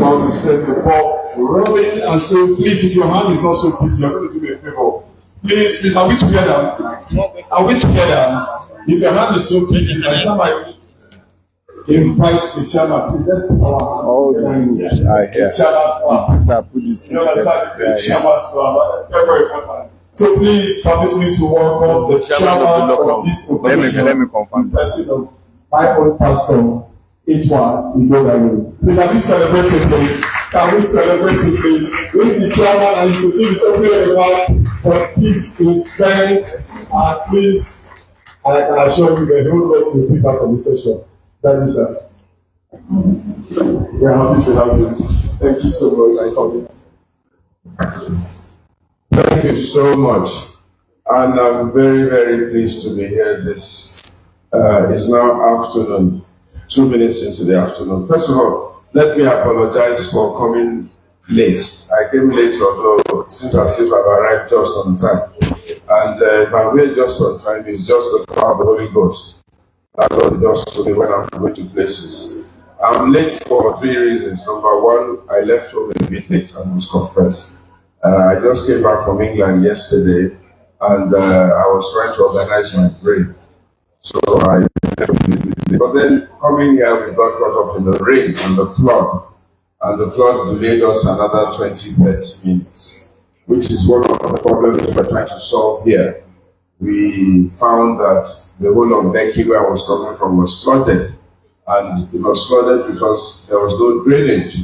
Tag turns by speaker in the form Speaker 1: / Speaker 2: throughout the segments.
Speaker 1: want to set the ball rolling. And so, please, if your hand is not so busy, you're going to do me a favor. Please, are we together? Are we together? If your hand is so busy, by the time I invite the chairman, let's put our hand.
Speaker 2: Oh, yes.
Speaker 1: The chairman's you understand? The chairman's club. Very important. So please permit me to welcome the chairman of this occasion.
Speaker 2: Let me confirm.
Speaker 1: President, my own pastor. Please, can we celebrate it, please? Can we celebrate it, please? With the chairman and his team is opening everyone for this event. And please, I can assure you that he will go to pick up on the session. Thank you, sir. We're happy to have you. Thank you so much for coming.
Speaker 3: Thank you so much. And I'm very, very pleased to be here. This is now afternoon. 2 minutes into the afternoon. First of all, let me apologize for coming late. I came late, although it seems as if I've arrived just on time. And if I'm here just on time, it's just the power of the Holy Ghost. That's what it does to me when I'm going to places. I'm late for 3 reasons. Number one, I left home a bit late, I must confess. I just came back from England yesterday, and I was trying to organize my brain. So I left immediately. But then coming here, we got caught up in the rain and the flood. And the flood delayed us another 20-30 minutes, which is one of the problems that we're trying to solve here. We found that the whole of Lekki where I was coming from was flooded. And it was flooded because there was no drainage.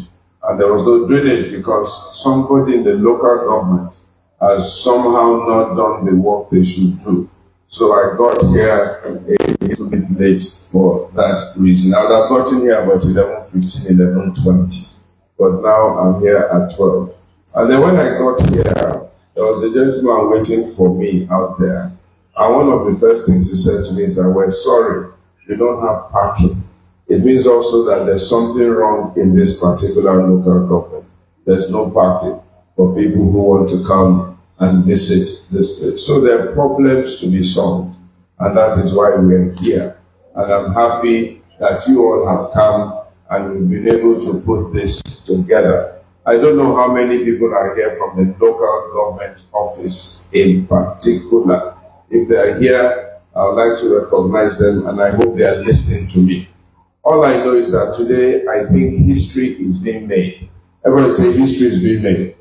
Speaker 3: And there was no drainage because somebody in the local government has somehow not done the work they should do. So I got here a little bit late for that reason. I would have gotten here about 11:15, 11:20, but now I'm here at 12. And then when I got here, there was a gentleman waiting for me out there. And one of the first things he said to me is that we're sorry, we don't have parking. It means also that there's something wrong in this particular local government. There's no parking for people who want to come and visit this place. So there are problems to be solved, and that is why we're here. And I'm happy that you all have come and we've been able to put this together. I don't know how many people are here from the local government office in particular. If they are here, I would like to recognize them, and I hope they are listening to me. All I know is that today, I think history is being made. Everyone say history is being made.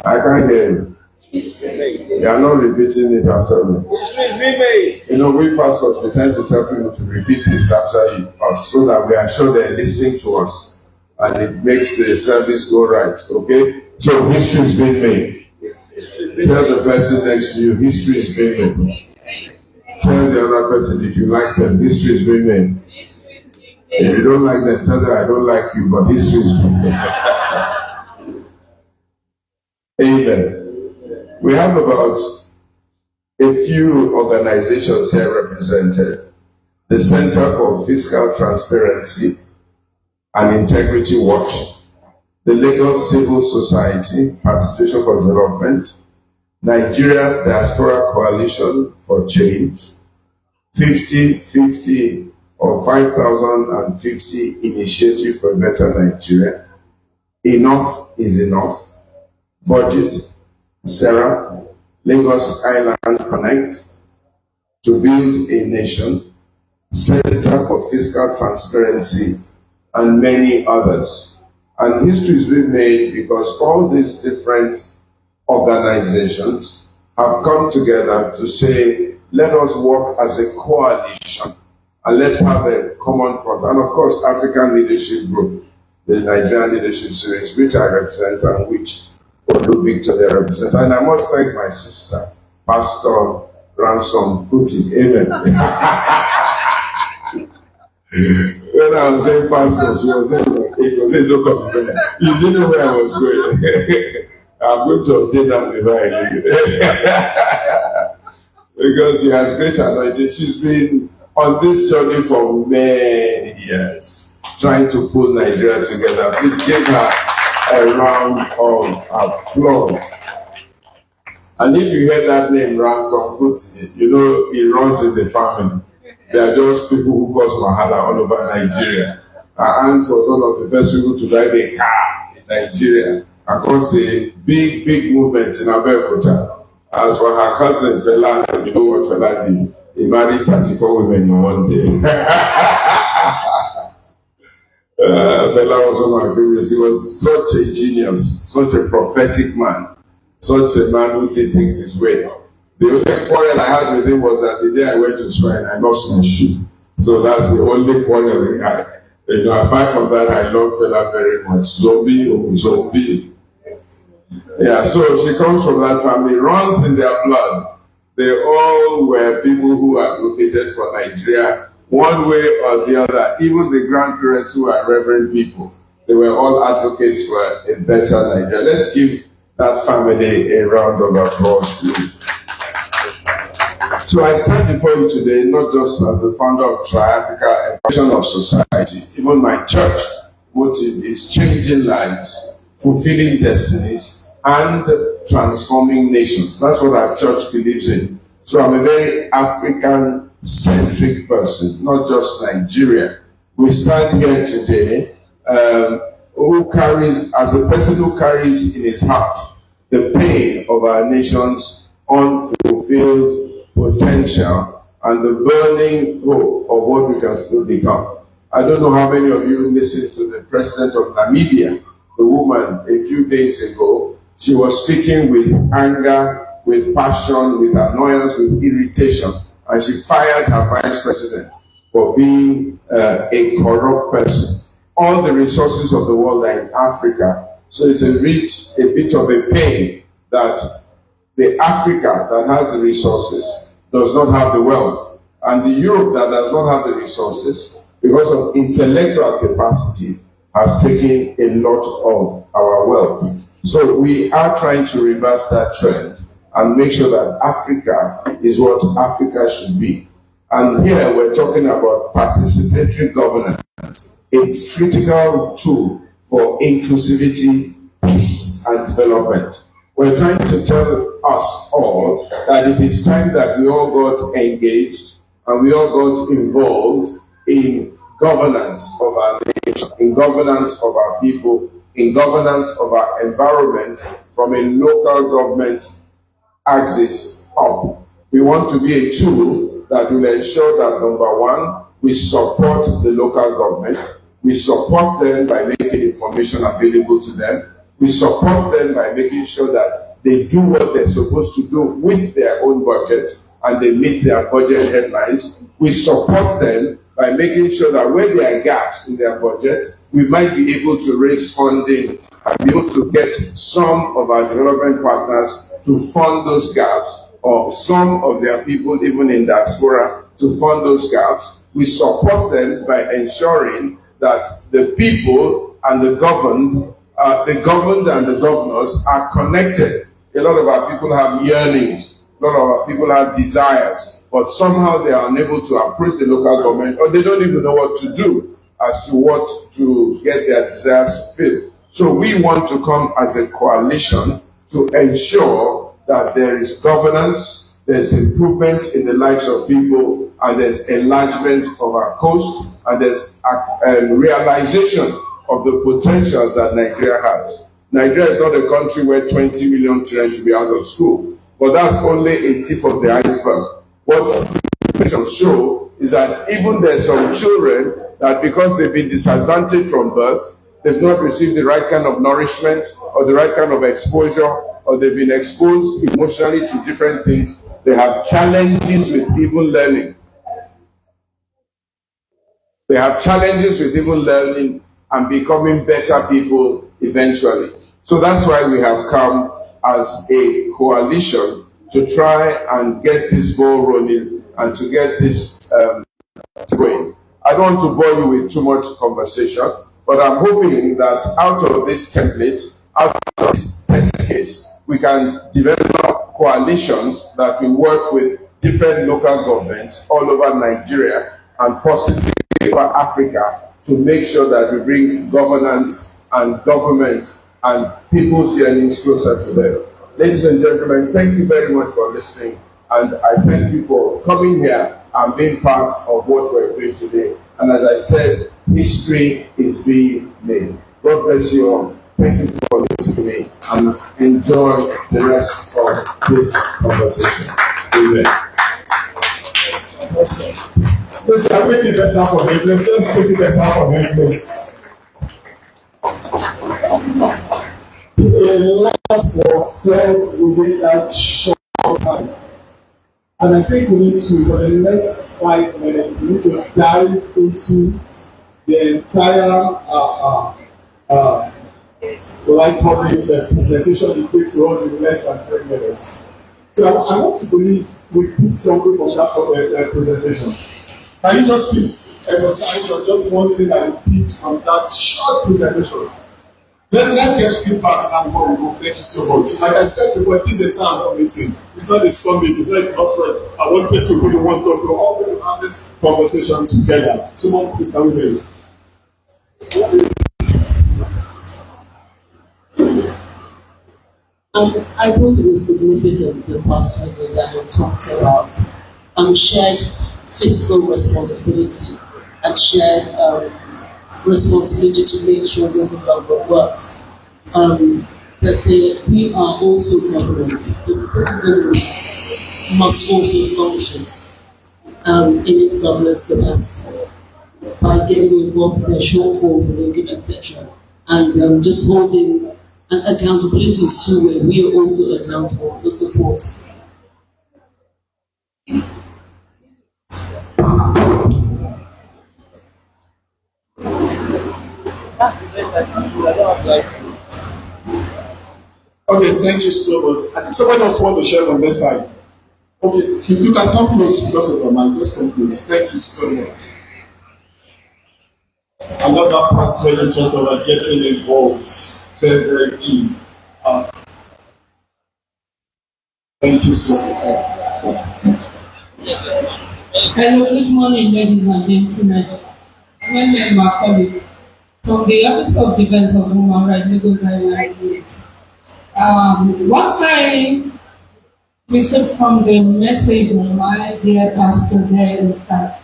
Speaker 3: I can't hear you. You are not repeating it after me.
Speaker 4: History is being made.
Speaker 3: You know, we pastors, we tend to tell people to repeat things after us so that we are sure they're listening to us. And it makes the service go right, okay? So history is being made. Tell the person next to you, history is being made. Tell the other person, if you like them, history is being made. If you don't like them, tell them I don't like you, but history is being made. Amen. We have about a few organizations here represented. The Center for Fiscal Transparency and Integrity Watch, the Lagos Civil Society, Participatory for Development, Nigeria Diaspora Coalition for Change, 50-50 or 5,050 Initiative for a Better Nigeria, Enough is Enough, Budget, Sarah, Lagos Island Connect, To Build a Nation, Center for Fiscal Transparency, and many others. And history is being made because all these different organizations have come together to say, let us work as a coalition and let's have a common front. And of course, African Leadership Group, the Nigerian Leadership Series, which I represent and which Olu Victor represents. And I must thank my sister, Pastor Ransom Kuti. Amen. When I was saying pastor, she was saying, it was a joke of me. You didn't know where I was going. I'm going to update that before I leave it. Because she has great anointing. She's been on this journey for many years, trying to pull Nigeria together. Please give her a round of applause. And if you hear that name, Ransom Kuti, you know it runs in the family. They are just people who cause Mahala all over Nigeria. Her aunt was one of the first people to drive a car in Nigeria across the big movement in Abeokuta. As for her cousin Fela, you know what Fela did? He married 34 women in one day. Fela was one of my favorites. He was such a genius, such a prophetic man, such a man who did things his way. The only quarrel I had with him was that the day I went to shrine, I lost my shoe. So that's the only quarrel we had. You know, apart from that, I love Fela very much. Zombie. Yeah, so she comes from that family, runs in their blood. They all were people who advocated for Nigeria one way or the other. Even the grandparents who are reverend people, they were all advocates for a better Nigeria. Let's give that family a round of applause, please. So I stand before you today not just as the founder of Tri-Africa, a vision of society. Even my church motive is changing lives, fulfilling destinies, and transforming nations. That's what our church believes in. So I'm a very African-centric person, not just Nigeria. We stand here today who carries, as a person who carries in his heart the pain of our nation's unfulfilled potential and the burning hope of what we can still become. I don't know how many of you listened to the president of Namibia, the woman, a few days ago. She was speaking with anger, with passion, with annoyance, with irritation, and she fired her vice president for being a corrupt person. All the resources of the world are in Africa, so it's a bit of a pain that the Africa that has the resources does not have the wealth, and the Europe that does not have the resources, because of intellectual capacity, has taken a lot of our wealth. So we are trying to reverse that trend and make sure that Africa is what Africa should be. And here we're talking about participatory governance. It's a critical tool for inclusivity, peace, and development. We're trying to tell us all that it is time that we all got engaged and we all got involved in governance of our nation, in governance of our people, in governance of our environment from a local government axis up. We want to be a tool that will ensure that, number one, we support the local government. We support them by making information available to them. We support them by making sure that they do what they're supposed to do with their own budget and they meet their budget deadlines. We support them by making sure that where there are gaps in their budget, we might be able to raise funding and be able to get some of our development partners to fund those gaps, or some of their people, even in diaspora, to fund those gaps. We support them by ensuring that the people and the governed and the governors are connected. A lot of our people have yearnings, a lot of our people have desires, but somehow they are unable to approach the local government, or they don't even know what to do as to what to get their desires fulfilled. So we want to come as a coalition to ensure that there is governance, there's improvement in the lives of people, and there's enlargement of our coast, and there's a realization of the potentials that Nigeria has. Nigeria is not a country where 20 million children should be out of school, but that's only a tip of the iceberg. What the show is that even there's some children that, because they've been disadvantaged from birth, they've not received the right kind of nourishment or the right kind of exposure, or they've been exposed emotionally to different things. They have challenges with even learning. They have challenges with even learning and becoming better people eventually. So that's why we have come as a coalition to try and get this ball rolling and to get this going. I don't want to bore you with too much conversation, but I'm hoping that out of this template, out of this test case, we can develop coalitions that will work with different local governments all over Nigeria and possibly over Africa to make sure that we bring governance and government and people's yearnings closer to them. Ladies and gentlemen, thank you very much for listening, and I thank you for coming here and being part of what we're doing today. And as I said, history is being made. God bless you all. Thank you for listening to me and enjoy the rest of this conversation. Amen.
Speaker 1: Let's make it better for him. Let's make it better for him, please. A lot was said within that short time. And I think we need to, for the next 5 minutes, we need to dive into the entire like for the presentation you gave to us in less than 3 minutes. So I want to believe we picked something from that presentation. Can you just emphasize on just one thing that you picked from that short presentation? Let's get feedback now before we go. Thank you so much. Like I said before, this is a town hall meeting. It's not a summit. It's not a conference. And one person will want to talk. We're all going to have this conversation together. Someone please start with him.
Speaker 2: I thought it was significant the past week that we talked about shared fiscal responsibility and shared responsibility to make sure that the government works. That we are also government. The government must also function in its governance capacity by getting involved in their shortfalls and income, etc. And just holding and accountability is too, where we are also accountable for support.
Speaker 1: Okay, thank you so much. I think somebody else want to share on this side. Okay, you can come close because of the mic. Just come close. Thank you so much. I love that part where you talk about getting involved. Very, very key. Thank you so much.
Speaker 4: Hello, good morning, ladies and gentlemen. My name is Macaulay from the Office of Defense of Human Rights, Lagos Island. What I received from the message of my dear pastor there is that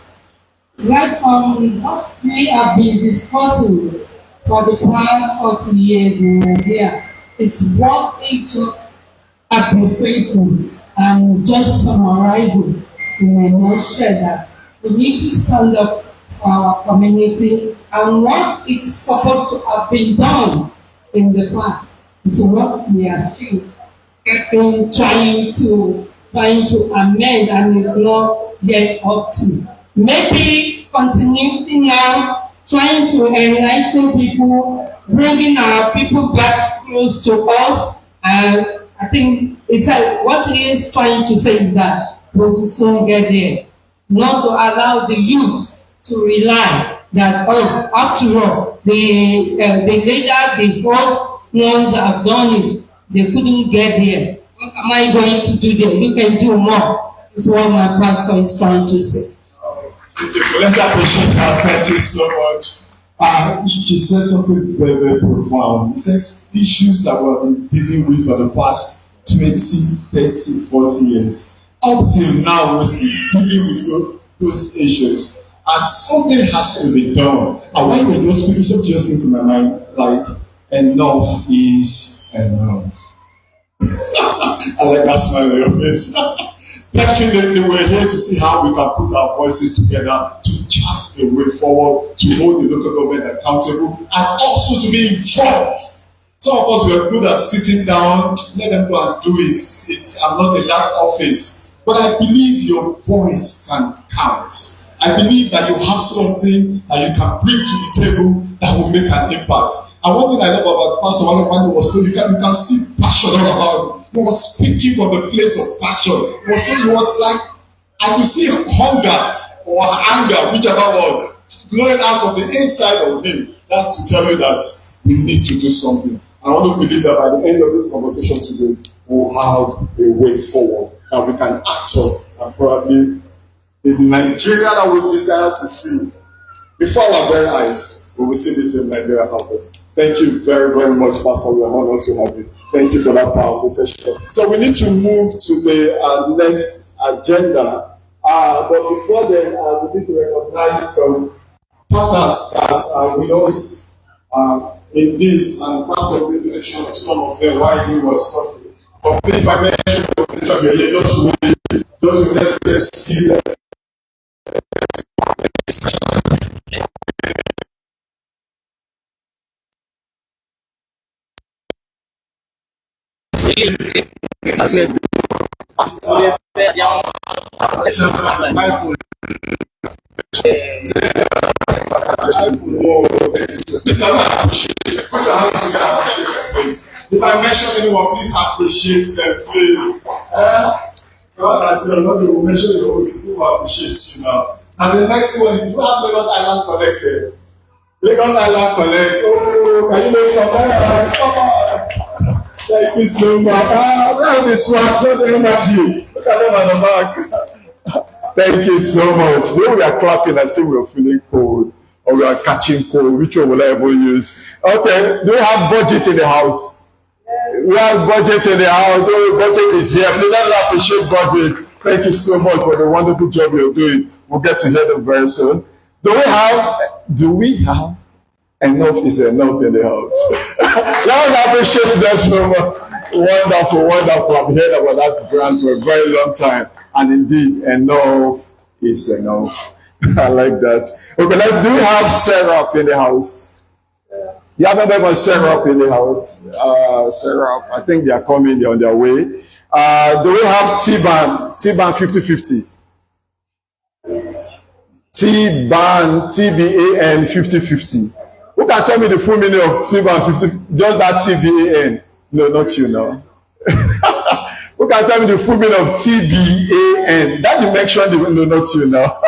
Speaker 4: right from what we have been discussing for the past 40 years in Nigeria is what it just appropriating and just summarizing in a nutshell that we need to stand up for our community and what it's supposed to have been done in the past is what we are still trying to amend and is not yet up to. Maybe continuity now, trying to enlighten people, bringing our people back close to us, and I think it's like what he is trying to say is that we will soon get there. Not to allow the youth to rely that, oh, after all, the leaders, the old ones that have done it, they couldn't get there. What am I going to do there? You can do more. That's what my pastor is trying to say.
Speaker 1: Let's appreciate her. Thank you so much. She said something very, very profound. She says issues that we have been dealing with for the past 20, 30, 40 years. Up till now, we're still dealing with those issues. And something has to be done. And when we just speak, something just came to my mind, like, enough is enough. I like that smile on your face. Definitely, we're here to see how we can put our voices together to chart a way forward, to hold the local government accountable, and also to be informed. Some of us were good at sitting down, let them go and do it. I'm not in that office. But I believe your voice can count. I believe that you have something that you can bring to the table that will make an impact. And one thing I love about Pastor Wale was told, you can see passion all about him. He was speaking from the place of passion. He was like, I could see hunger or anger, whichever one, flowing out of the inside of him. That's to tell you that we need to do something. I want to believe that by the end of this conversation today, we'll have a way forward that we can act on, and probably in Nigeria that we desire to see. Before our very eyes, we will see this in Nigeria happen. Thank you very, very much, Pastor. We are honored to have you. Thank you for that powerful session. So we need to move to the next agenda. But before then, we need to recognize some partners that are with us in this, and Pastor made mention of some of them while he was talking. But please, if I mention just let's just see that. If I mention anyone, please appreciate them, please. God, I tell you, not mention your own people appreciate you now. And the next one, you have Lagos Island Connect here. Lagos Island Connect. Oh, can you make some noise? Come on. Thank you so much. Where is this one? Show the energy. Look at them on the back. Thank you so much. Though we are clapping and say we are feeling cold or we are catching cold, which one will I ever use? Okay, do we have budget in the house? We have budget in the house. Oh, budget is here. Please let us appreciate budget. Thank you so much for the wonderful job you're doing. We'll get to hear them very soon. Do we have enough is enough in the house? Let us appreciate them so much. Wonderful, wonderful. I've heard about that grant for a very long time. And indeed, enough is enough. I like that. Okay, do we have syrup in the house? You haven't ever syrup in the house? Syrup, I think they are coming, they're on their way. Do we have T-Ban? T-Ban 50-50. T-Ban, T-B-A-N 50-50. Who can tell me the full meaning of T-Ban 50? Just that T-B-A-N. No, not you now. Who can tell me the full meaning of T-B-A-N? That you mentioned, no, not you now.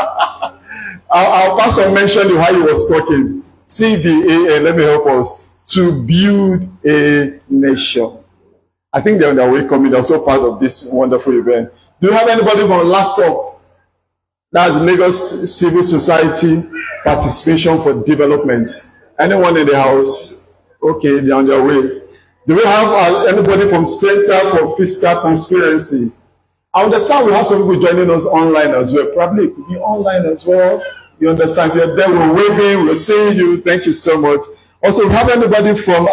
Speaker 1: Our pastor mentioned it while he was talking. T-B-A-N, let me help us. To build a nation. I think they're on their way coming. They're also part of this wonderful event. Do you have anybody from LASSOP? That's Lagos Civil Society Participation for Development. Anyone in the house? Okay, they're on their way. Do we have anybody from Center for Fiscal Transparency? I understand we have some people joining us online as well. Probably it could be online as well. You understand? You're there, we're waving, we're seeing you. Thank you so much. Also, we have anybody from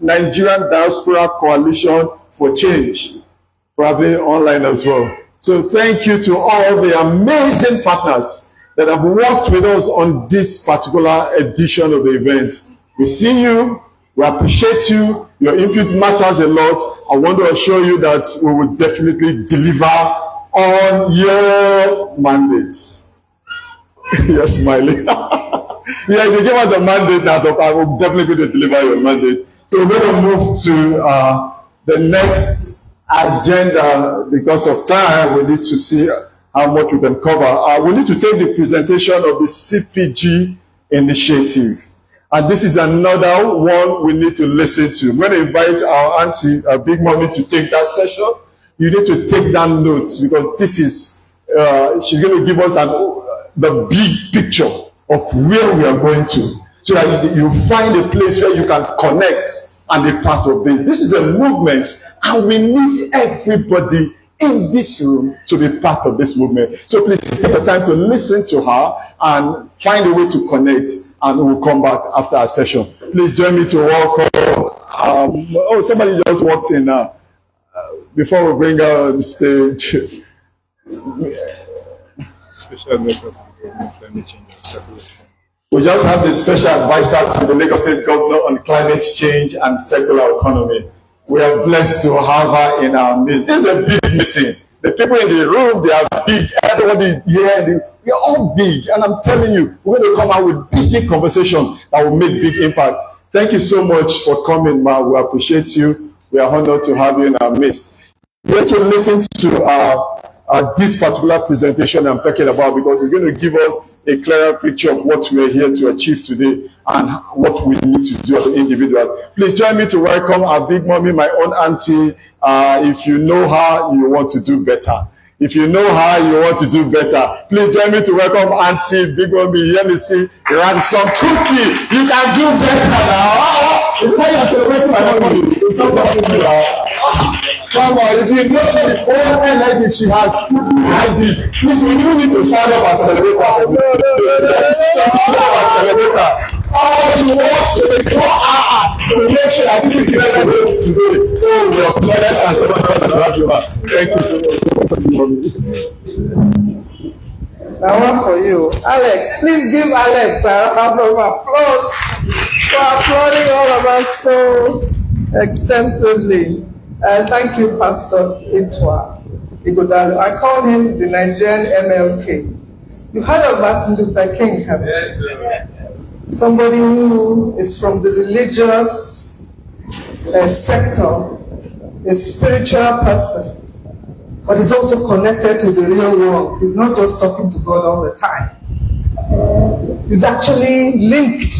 Speaker 1: Nigerian Diaspora Coalition for Change. Probably online as well. So thank you to all the amazing partners that have worked with us on this particular edition of the event. We see you. We appreciate you. Your input matters a lot. I want to assure you that we will definitely deliver on your mandates. You're smiling. Yeah, if you give us the mandate now, so I will definitely going to deliver your mandate. So we're going to move to the next agenda. Because of time, we need to see how much we can cover. We need to take the presentation of the CPG initiative. And this is another one we need to listen to. We're going to invite our auntie, Big Mommy, to take that session. You need to take down notes because this is, she's going to give us the big picture of where we are going to. So that you find a place where you can connect and be part of this. This is a movement and we need everybody in this room to be part of this movement. So please take the time to listen to her and find a way to connect, and we'll come back after our session. Please join me to welcome. Somebody just walked in now. Before we bring her on the stage.
Speaker 5: Special advisor to the government on climate change and circular economy.
Speaker 1: We just have the special advisor to the Lagos State Governor on climate change and circular economy. We are blessed to have her in our midst. This is a big meeting. The people in the room, they are big. Everybody here, we are all big. And I'm telling you, we're going to come out with big conversation that will make big impact. Thank you so much for coming, Ma. We appreciate you. We are honored to have you in our midst. We're going to listen to this particular presentation I'm talking about because it's going to give us a clearer picture of what we're here to achieve today and what we need to do as an individual. Please join me to welcome our Big Mommy, my own auntie. If you know her, you want to do better. If you know her, you want to do better. Please join me to welcome Auntie Big Mommy. Let me see. Ransom Kuti. You can do better now. It's not you're celebrating my mommy. It's not possible now. Come on, if you know the whole energy she has, please, we even need to sign up as celebrator. She wants to make sure to make sure that this is never goes today. Oh, we are blessed and so much to have you back. Thank you so much.
Speaker 6: Now one for you. Alex, please give Alex a round of applause for applauding all of us so extensively. Thank you, Pastor Itwa Ighodalo. I call him the Nigerian MLK. You've heard of Martin Luther King, haven't you? Yes. Somebody who is from the religious sector, a spiritual person, but is also connected to the real world. He's not just talking to God all the time. He's actually linked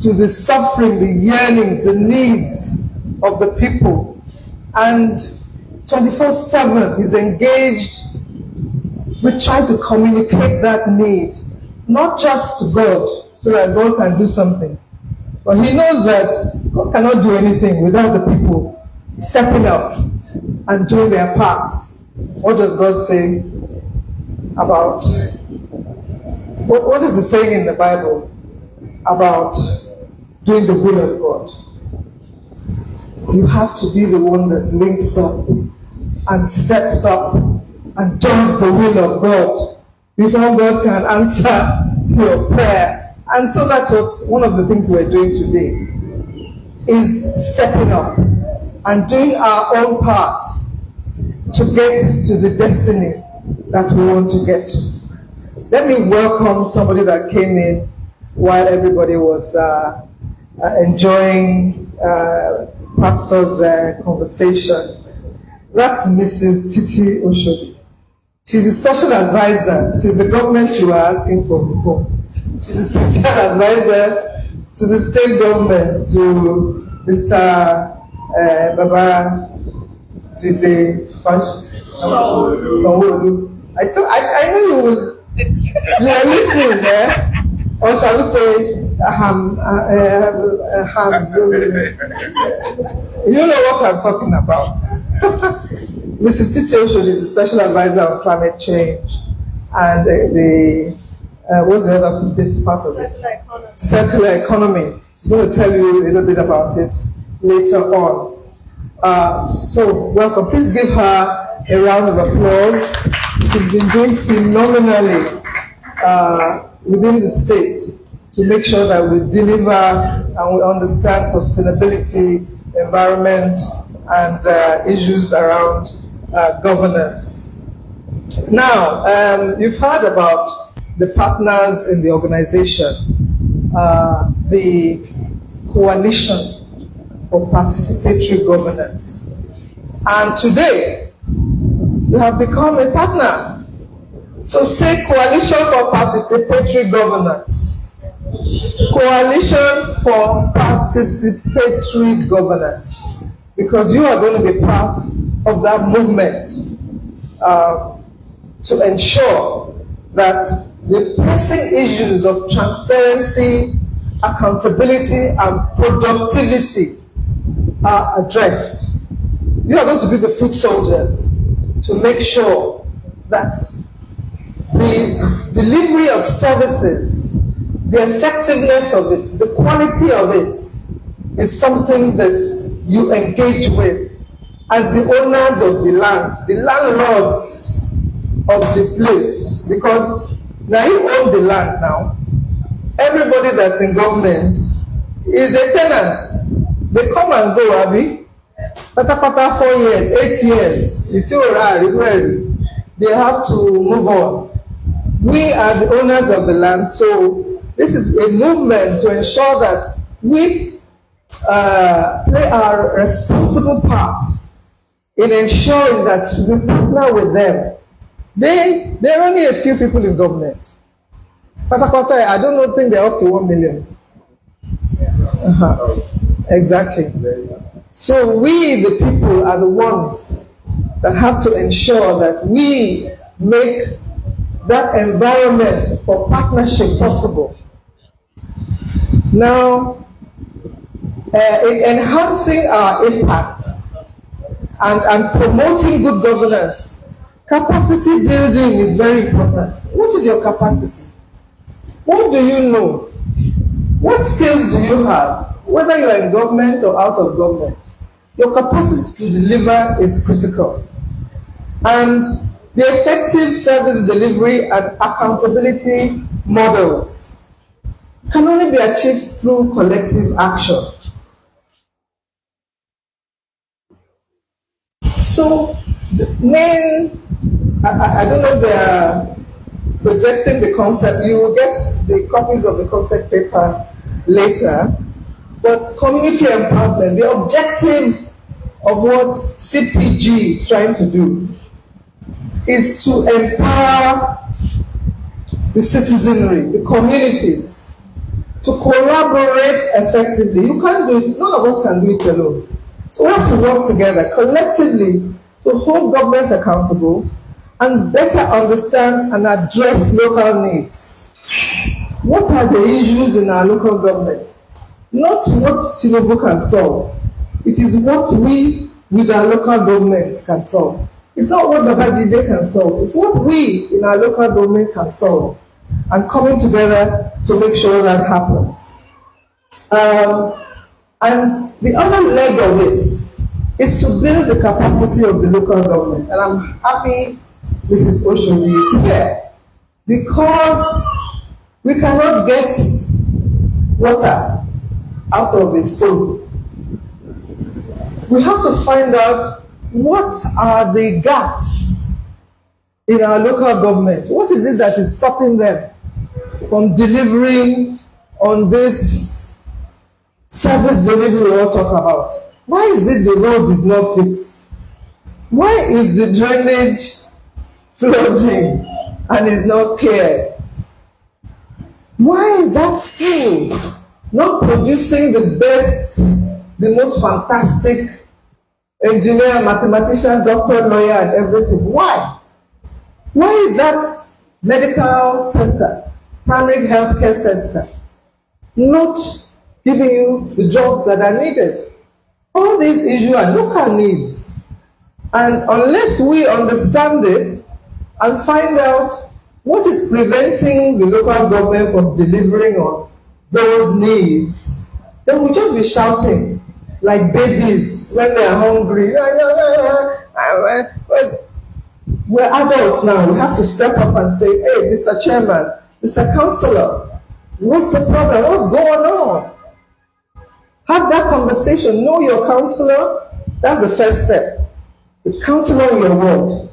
Speaker 6: to the suffering, the yearnings, the needs of the people. And 24/7, he's engaged with trying to communicate that need, not just to God, so that God can do something. But he knows that God cannot do anything without the people stepping up and doing their part. What does God say about, what is the saying in the Bible about doing the will of God? You have to be the one that links up and steps up and does the will of God before God can answer your prayer. And so that's what one of the things we're doing today is stepping up and doing our own part to get to the destiny that we want to get to. Let me welcome somebody that came in while everybody was enjoying Pastor's conversation. That's Mrs. Titi Oshodi. She's a special advisor. She's the government you were asking for before. She's a special advisor to the state government, to Mr. Baba Jide Sanwo-Olu. I knew you were listening there. Or shall we say, you know what I'm talking about. Mrs. Titi Oshodi is a special advisor on climate change and what's the other bit part of it? Circular economy. She's going to tell you a little bit about it later on. So welcome. Please give her a round of applause. She's been doing phenomenally within the state to make sure that we deliver and we understand sustainability, environment, and issues around governance. Now, you've heard about the partners in the organization, the Coalition for Participatory Governance. And today, you have become a partner. So say Coalition for Participatory Governance. Coalition for Participatory Governance. Because you are going to be part of that movement to ensure that the pressing issues of transparency, accountability, and productivity are addressed. You are going to be the foot soldiers to make sure that the delivery of services, the effectiveness of it, the quality of it is something that you engage with as the owners of the land, the landlords of the place, because now you own the land now. Everybody that's in government is a tenant. They come and go, Abi. Pata 4 years, 8 years. They have to move on. We are the owners of the land, so this is a movement to ensure that we play our responsible part in ensuring that we partner with them. There are only a few people in government. I don't think they're up to 1 million. Exactly. So we, the people, are the ones that have to ensure that we make that environment for partnership possible. Now, in enhancing our impact and promoting good governance, capacity building is very important. What is your capacity? What do you know? What skills do you have? Whether you are in government or out of government, your capacity to deliver is critical. And the effective service delivery and accountability models can only be achieved through collective action. So, the main, I don't know if they are projecting the concept. You will get the copies of the concept paper later. But community empowerment, the objective of what CPG is trying to do is to empower the citizenry, the communities, to collaborate effectively. You can't do it, none of us can do it alone. So we have to work together collectively to hold governments accountable and better understand and address local needs. What are the issues in our local government? Not what Tinubu can solve. It is what we, with our local government, can solve. It's not what Babajide can solve. It's what we, in our local government, can solve. And coming together to make sure that happens. And the other leg of it is to build the capacity of the local government. And I'm happy Mrs. Oshodi is here, because we cannot get water out of its stone. We have to find out what are the gaps in our local government. What is it that is stopping them from delivering on this service delivery we all talk about? Why is it the road is not fixed? Why is the drainage flooding and is not cleared? Why is that school not producing the best, the most fantastic engineer, mathematician, doctor, lawyer, and everything? Why? Why is that medical center, primary healthcare center, not giving you the jobs that are needed? All these issues are local needs. And unless we understand it and find out what is preventing the local government from delivering on those needs, then we'll just be shouting like babies when they are hungry. We're adults now. We have to step up and say, hey, Mr. Chairman, Mr. Councillor, what's the problem? What's going on? Have that conversation. Know your councillor. That's the first step. The councillor in your ward.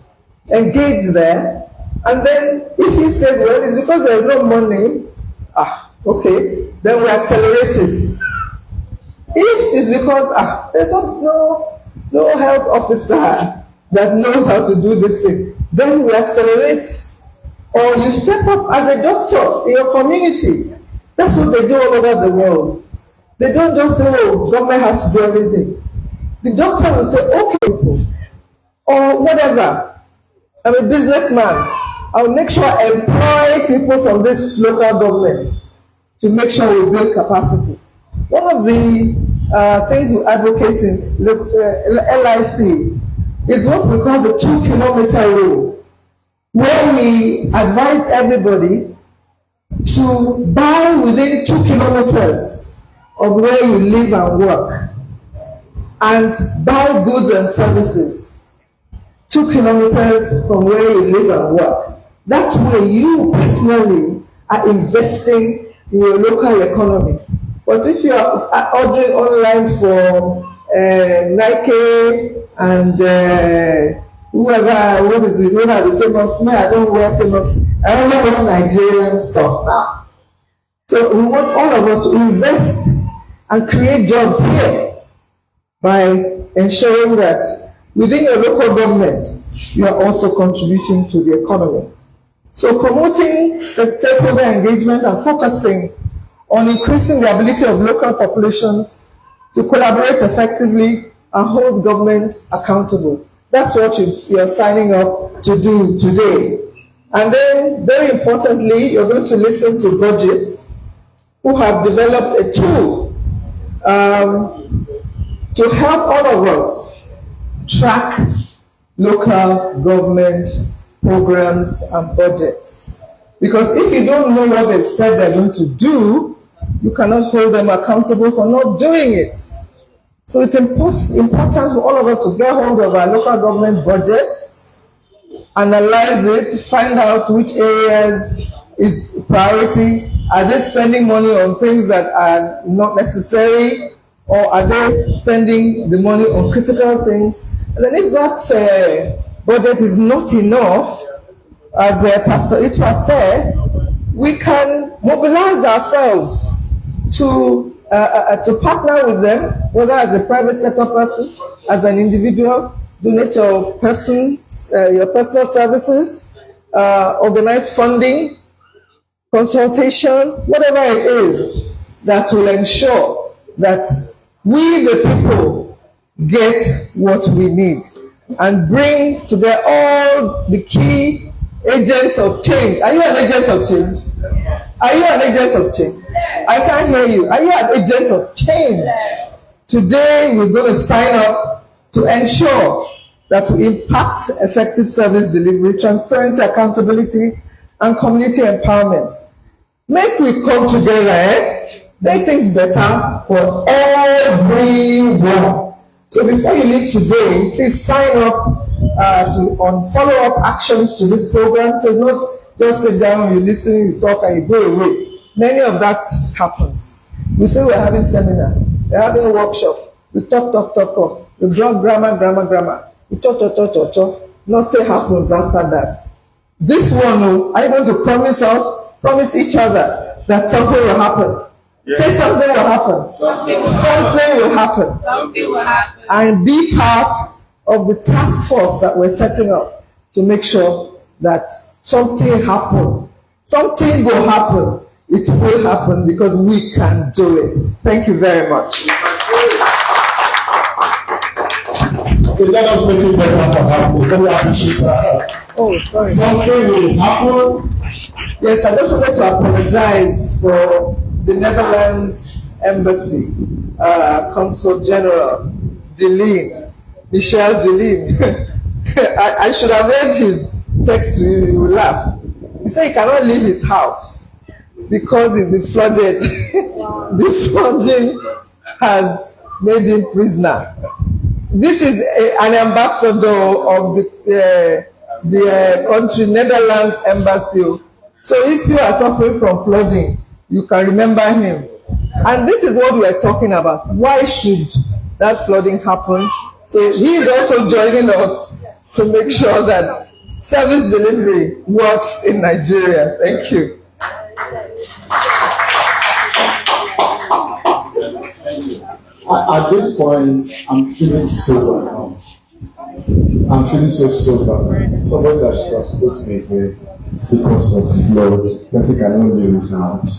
Speaker 6: Engage there. And then if he says, well, it's because there's no money, okay, then we accelerate it. If it's because there's no health officer that knows how to do this thing, then we accelerate. Or you step up as a doctor in your community. That's what they do all over the world. They don't just say, oh, government has to do everything. The doctor will say, okay, or whatever. I'm a businessman. I'll make sure I employ people from this local government to make sure we build capacity. One of the things we advocate in LIC is what we call the 2-kilometer rule, where we advise everybody to buy within 2 kilometers of where you live and work, and buy goods and services 2 kilometers from where you live and work. That way you personally are investing in your local economy. But if you are ordering online for Nike and whoever, what is it, what are the famous men? I don't wear famous, I don't know Nigerian stuff now. So we want all of us to invest and create jobs here by ensuring that within your local government, you are also contributing to the economy. So promoting stakeholder engagement and focusing on increasing the ability of local populations to collaborate effectively and hold government accountable. That's what you're signing up to do today. And then, very importantly, you're going to listen to Budget, who have developed a tool to help all of us track local government programs and budgets. Because if you don't know what they've said they're going to do, you cannot hold them accountable for not doing it. So it's important for all of us to get hold of our local government budgets, analyze it, find out which areas is priority. Are they spending money on things that are not necessary, or are they spending the money on critical things? And then if that budget is not enough, as Pastor Itwa said, we can mobilize ourselves to partner with them, whether as a private sector person, as an individual, donate your personal services, organize funding, consultation, whatever it is that will ensure that we, the people, get what we need and bring together all the key agents of change. Are you an agent of change? Are you an agent of change? I can't hear you. Are you an agent of change? Today, we're going to sign up to ensure that we impact effective service delivery, transparency, accountability, and community empowerment. Make we come together, make things better for everyone. So before you leave today, please sign up on follow-up actions to this program. So it's not just sit down, you listen, you talk, and you go away. Many of that happens. We say we're having seminar, we're having a workshop, we talk. We draw grammar. We talk. Nothing happens after that. This one, are you going to promise each other that something will happen? Yes. Say something will happen. Something will happen. And be part of the task force that we're setting up to make sure that something happen. Something will happen. It will happen because we can do it. Thank you very much.
Speaker 1: Okay, let us make it better for her. We very appreciate her.
Speaker 6: Oh, sorry.
Speaker 1: Something will happen.
Speaker 6: Yes, I just wanted to apologize for the Netherlands Embassy, Consul General Michel Deline. I should have read his text to you, you will laugh. He said he cannot leave his house because it's been flooded. The flooding has made him prisoner. This is an ambassador of the country, Netherlands Embassy. So if you are suffering from flooding, you can remember him. And this is what we are talking about. Why should that flooding happen? So he is also joining us to make sure that service delivery works in Nigeria. Thank you.
Speaker 1: At this point, I'm feeling sober now. I'm feeling so sober. Somebody that was supposed to be here because of flood, that he cannot leave his house.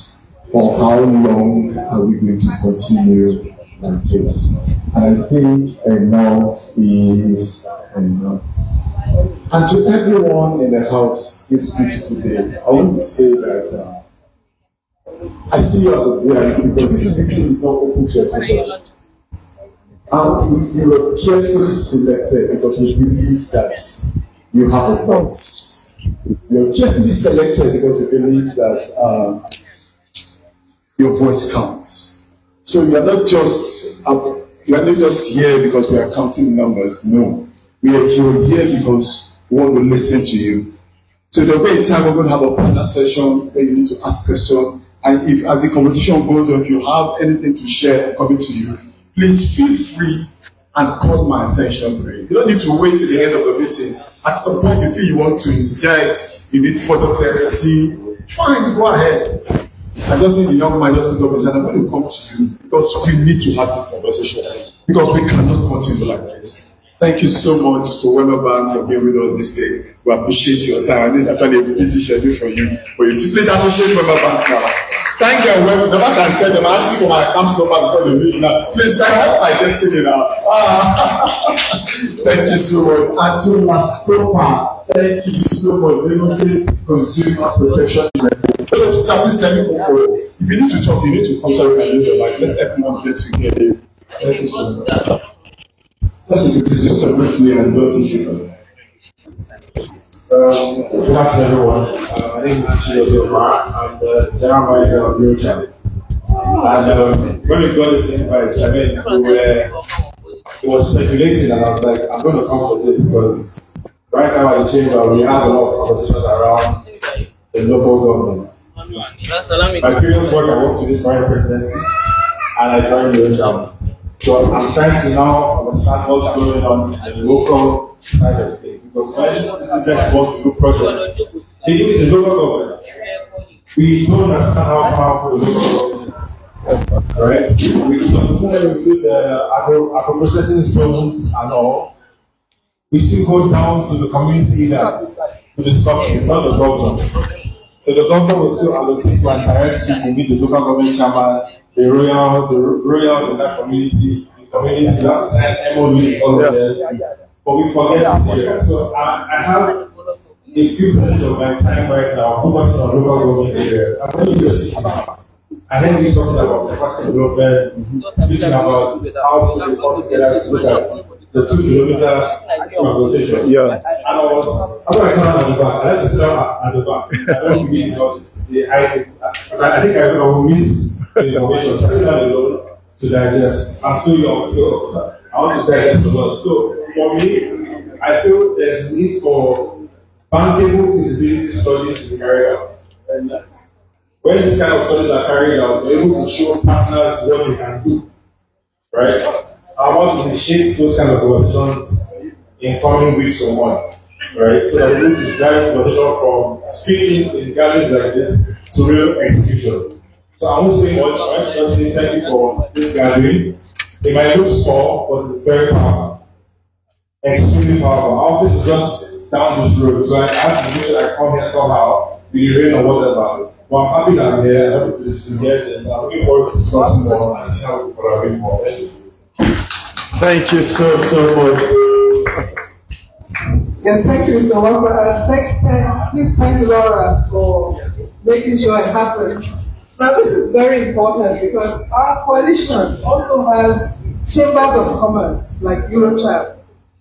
Speaker 1: For how long are we going to continue like this? And I think enough is enough. And to everyone in the house this beautiful day, I want to say that I see you as a VIP because this meeting is not open to everybody. You were carefully selected because we believe that you have a voice. You are carefully selected because we believe that your voice counts. So you are not just here because we are counting numbers. No, you are here because we want to listen to you. So there'll be a time we're going to have a partner session where you need to ask questions. And if, as the conversation goes on, if you have anything to share coming to you, please feel free and call my attention. You don't need to wait till the end of the meeting. At some point, you feel you want to interject, you need further clarity, fine, go ahead. I just see the young man just pick up and say, I'm going to come to you because we need to have this conversation because we cannot continue like this. Thank you so much to Weber Bank for being with us this day. We appreciate your time. I know that a busy schedule for you to please appreciate Weber Bank now. Thank you. The man can tell them, I'm asking for my account number because they read now. Please thank my destiny now. Thank you so much. And to Mastopa, thank you so much. They must say consumer protection. So please tell me forward. If you need to talk, you need to come. Sorry, can use your mic. Let everyone get to hear you. Thank you so much. Just introduce yourself briefly and just introduce. Good afternoon, everyone. My name is Chiyozo Omar. I'm the general manager of Eurocham. And when we got this invite, I mean, it was circulating, and I was like, I'm going to come for this because right now at the chamber, we have a lot of conversations around the local government. My previous work, I worked with this foreign presidency, and I joined Eurocham. So I'm trying to now understand what's going on in the local side of things. Because when this business wants to do projects, they give it to local government. We don't understand how powerful the local government is. Right? Because when we do the agro-processing zones and all, we still go down to the community leaders to discuss it, not the government. So the government will still allocate to and direct you to meet the local government chairman, the royals in that community, the community that sign MOUs, all of them. But we forget this area. So I have a few percent of my time right now focusing on local government areas. I'm going to see. I think we're talking about capacity development, speaking about how we can come together to look at the 2 kilometer conversation. Yeah. And I was not at the back. I like to sit down at the back. I don't believe about this. I think I will miss the information. So I sit down alone to digest. I'm so young, so I want to digest a lot. So for me, I feel there's need for bankable feasibility studies to be carried out. And when these kind of studies are carried out, we're able to show partners what they can do, right? I want to initiate those kind of conversations in coming weeks or months, right? So that we're able to drive this conversation from speaking in gatherings like this to real execution. So I won't say much, I should just say thank you for this gathering. It might look small, but it's very powerful. Extremely powerful. Our office is just down this road, so I have to make sure I come here somehow, with the rain or whatever. But I'm happy that I'm here, I'm happy to get this. I'm looking forward to discussing more and see how we collaborate more.
Speaker 3: Thank you so much.
Speaker 6: Yes, thank you, Mr. Walker. Please thank Laura for making sure it happens. Now, this is very important because our coalition also has chambers of commerce like Eurocham.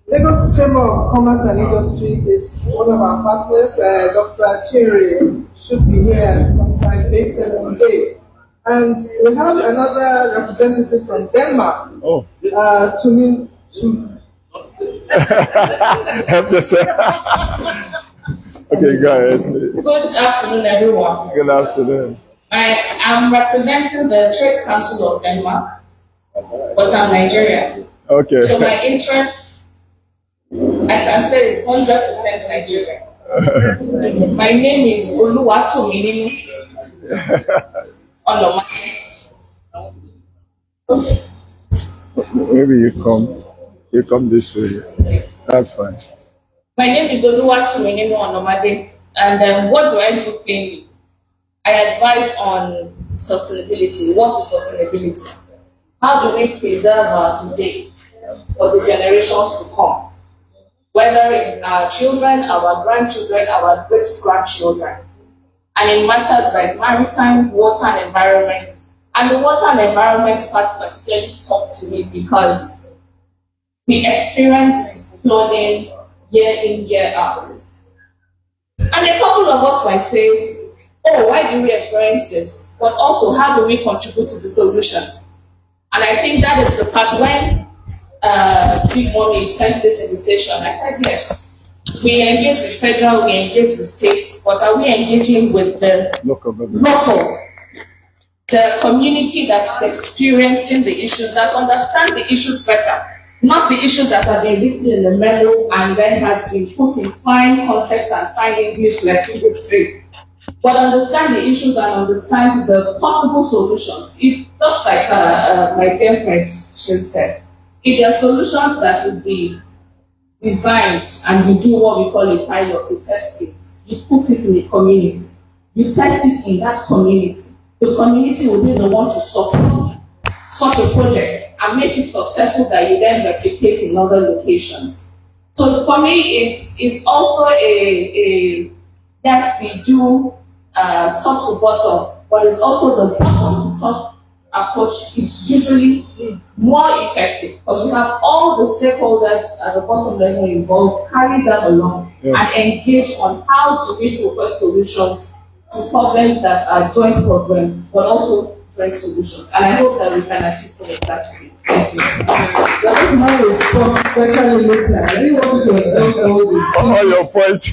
Speaker 6: Lagos Chamber of Commerce and Industry is one of our partners. Dr. Cherry should be here sometime later today. And we have another representative from Denmark.
Speaker 3: Oh. Okay, go ahead.
Speaker 7: Good afternoon, everyone.
Speaker 3: Good afternoon.
Speaker 7: I am representing the Trade Council of Denmark, but I'm Nigerian.
Speaker 3: Okay.
Speaker 7: So my interests, I can say, is 100% Nigerian. My name is Oluwatomi Onomade. Okay.
Speaker 3: Maybe you come this way. That's fine.
Speaker 7: My name is Oluwatomi Onomade, and what do I do plainly? I advise on sustainability. What is sustainability? How do we preserve our today for the generations to come? Whether in our children, our grandchildren, our great-grandchildren. And in matters like maritime, water and environment. And the water and environment part particularly stuck to me because we experience flooding year in, year out. And a couple of us might say, oh, why do we experience this? But also, how do we contribute to the solution? And I think that is the part when Big Mommy sent this invitation. I said, yes, we engage with federal, we engage with states, but are we engaging with the local, the community that is experiencing the issues, that understand the issues better? Not the issues that have been written in the memo and then has been put in fine context and fine English, like you would say. But understand the issues and understand the possible solutions. If, just like my dear friend said, if there are solutions that would be designed and you do what we call a pilot, a test case, you put it in the community, you test it in that community, the community will be the one to support such a project and make it successful that you then replicate in other locations. So for me, it's also yes, we do top to bottom, but it's also the bottom to top approach is usually more effective because we have all the stakeholders at the bottom level involved, carry that along and engage on how do we provide solutions to problems that are joint problems, but also joint solutions. And I hope that we can achieve some of that today. Thank you.
Speaker 6: We're going to have a spot especially later. I didn't want you to exhaust all this.
Speaker 5: All your points.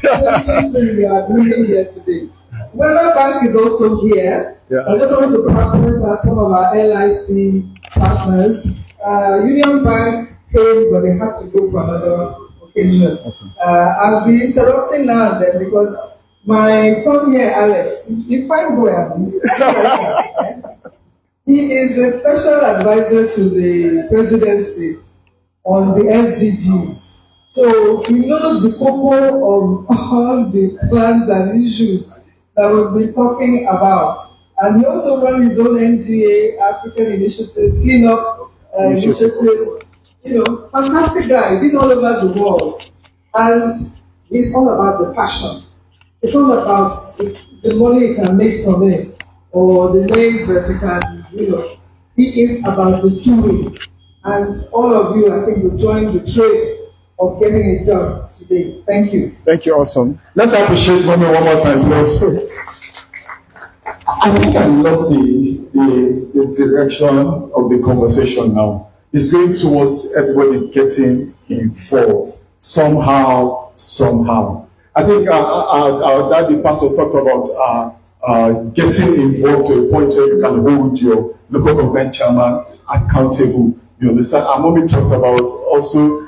Speaker 6: So we are doing here today. Weather Bank is also here.
Speaker 5: Yeah.
Speaker 6: I just wanted to point out some of our LIC partners. Union Bank came, but they had to go for another occasion. I'll be interrupting now and then because my son here, Alex, if I go, he is a special advisor to the presidency on the SDGs. So he knows the core of all the plans and issues that we've been talking about. And he also runs his own NGA, African Initiative, Cleanup Initiative. You know, fantastic guy, been all over the world. And it's all about the passion. It's all about the money he can make from it, or the names that he can, you know. He is about the doing. And all of you, I think, will join the trade of getting it done today. Thank you.
Speaker 5: Thank you, awesome.
Speaker 1: Let's appreciate mommy one more time, please. I think I love the direction of the conversation now. It's going towards everybody getting involved somehow. I think our daddy pastor talked about getting involved to a point where you can hold your local government chairman accountable. You understand? And mommy talked about also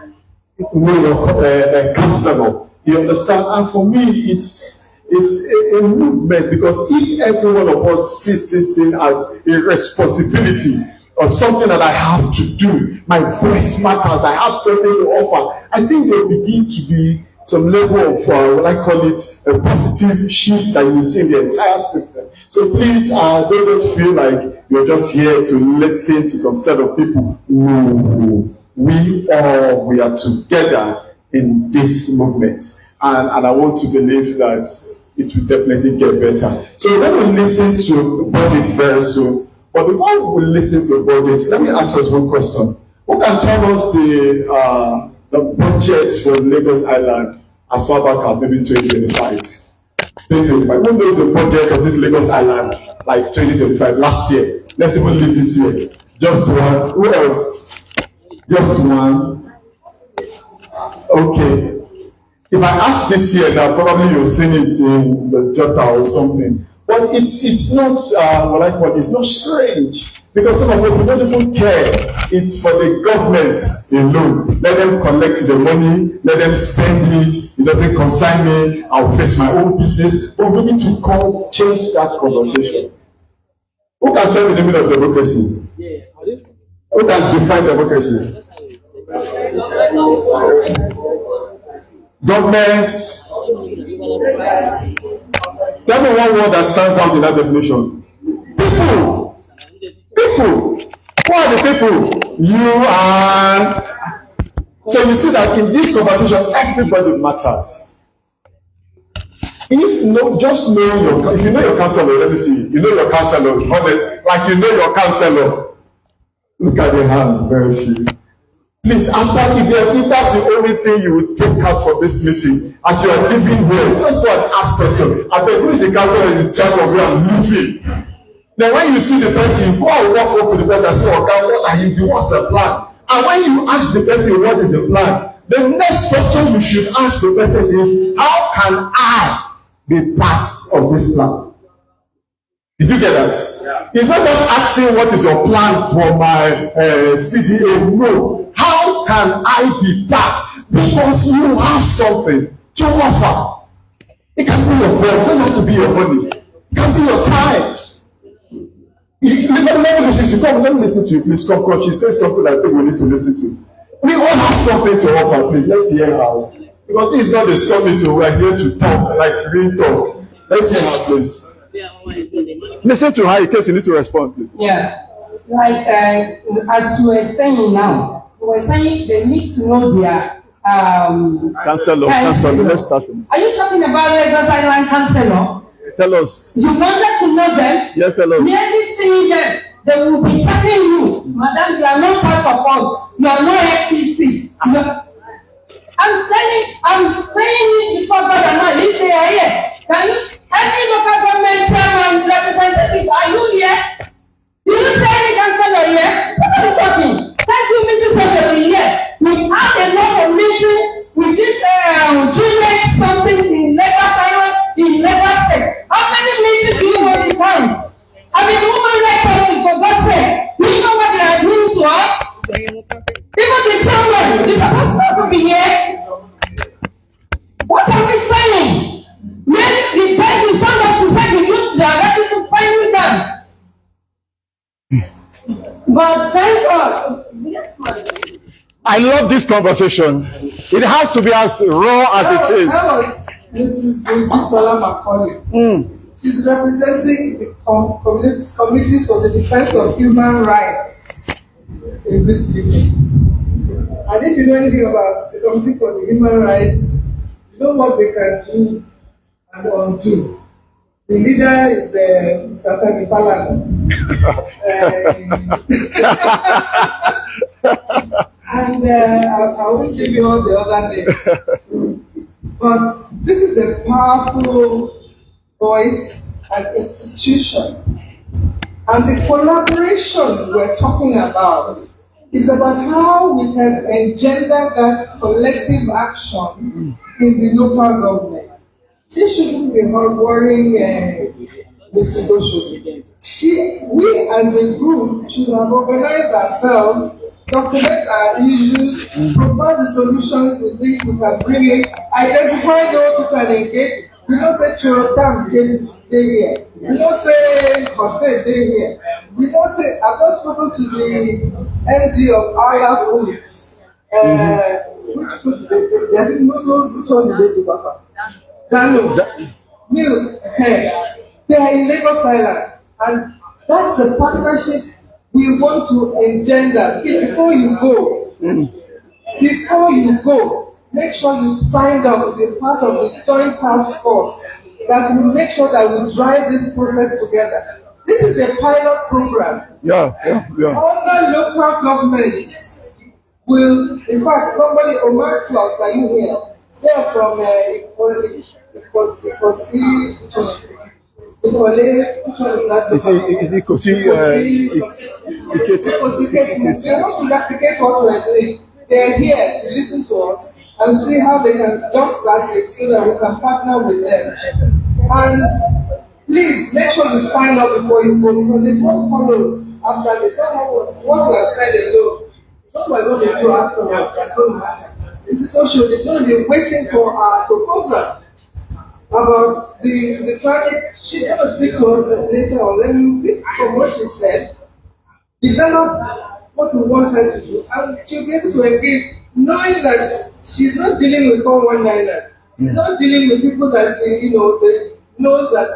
Speaker 1: know your councillor. You understand? And for me, it's a movement, because if every one of us sees this thing as a responsibility or something that I have to do, my voice matters, I have something to offer, I think there will begin to be some level of, what I call it, a positive shift that you will see in the entire system. So please, don't just feel like you're just here to listen to some set of people. No, we are together in this movement. And I want to believe that it will definitely get better. So we're going to listen to the budget very soon. But before we listen to the budget, let me ask us one question. Who can tell us the budget for Lagos Island as far back as maybe 2025? 2025. Who knows the budget of this Lagos Island like 2025, last year? Let's even leave this year. Just one. Who else? Just one. Okay. If I ask this year, now probably you've seen it in the Jota or something. But it's not it's not strange, because some of them don't even care. It's for the government alone. Let them collect the money, let them spend it. It doesn't concern me. I'll face my own business. But we need to change that conversation. Who can tell me the meaning of democracy? Who can define democracy? Government. Tell me one word that stands out in that definition. People. Who are the people? You and. So you see that in this conversation, everybody matters. If you know your counselor, let me see. You know your counselor, honest, like you know your counselor. Look at the hands, very few. Please, if that's the only thing you would take out for this meeting, as you are living here, just go and ask questions. I beg, who is the counselor in charge of you and living? Then when you see the person, you go and walk up to the person and say, okay, what are you doing? What's the plan? And when you ask the person what is the plan, the next question you should ask the person is, how can I be part of this plan? Did you get that? Yeah. It's not just asking what is your plan for my CDA. No. How can I be part? Because you have something to offer. It can be your voice. It doesn't have to be your money. It can be your time. Let me listen to you. Please come, coach. She says something I think we need to listen to. We all have something to offer. Please, let's hear how. Because this is not a summit. We are here to talk, like real talk. Let's hear how, please. Listen to her in case you need to respond, please.
Speaker 4: Yeah. Like, as you were saying now, you were saying they need to know their
Speaker 5: Councillor. Let's start from.
Speaker 4: Are you talking about Lagos Island Councillor?
Speaker 5: Tell us.
Speaker 4: You wanted to know them?
Speaker 5: Yes, tell us.
Speaker 4: Merely seeing them they will be telling you, Madam, you are not part of us. You are not APC. I'm saying it before God and man, if they are here, can you, any local government chairman, representative, are you here? Do you say any councillor here? What are you talking? Thank you, Mrs. Special here. We had a lot of meeting with this Juliet something in Lagos Island, in Lagos State. How many meetings do you want to count? I mean, woman like us, for God's sake, do you know what they are doing to us? Even the children, they're supposed not to be here. What are we saying? When the time is stand up to say the youth, they are ready to find them. But thank God. Yes, ma'am.
Speaker 5: I love this conversation. It has to be as raw as it is.
Speaker 6: That was Mrs. Sola Macaulay. She's representing the Committee for the Defense of Human Rights in this meeting. And if you know anything about the Committee for the Human Rights, you know what they can do and undo. The leader is Mr. Femi Falana. And I won't give you all the other names. But this is a powerful voice and institution. And the collaboration we're talking about is about how we can engender that collective action in the local government. She shouldn't be worrying Mrs. Osho. We as a group should have organized ourselves, document our issues, provide the solutions we think we can bring in, identify those who can engage. We don't say Chorotam stay here. We don't say Coste stay here. We don't say, I've just spoken to the MD of Ala Foods. Which food they have noodles, which one did they do, Papa? Dano, milk, they are in Lagos Island. And that's the partnership we want to engender. Before you go, make sure you sign up to be part of the joint task force that will make sure that we drive this process together. This is a pilot program.
Speaker 5: Yeah.
Speaker 6: Other local governments will, in fact, somebody, Omar Klaus, are you here? They are from
Speaker 5: Is it Kosi?
Speaker 6: They want to replicate what we are doing. They are here to listen to us and see how they can jumpstart it so that we can partner with them. And please make sure you sign up before you go, because it's what follows after this. What we have said alone. It's not what we're going to do afterwards. That's going to matter. It's social. It's going to be waiting for our proposal about the climate. She's going to speak to us later on. Let me pick from what she said, develop what we want her to do, and she'll be able to engage, knowing that she's not dealing with 419ers. She's not dealing with people that she, knows that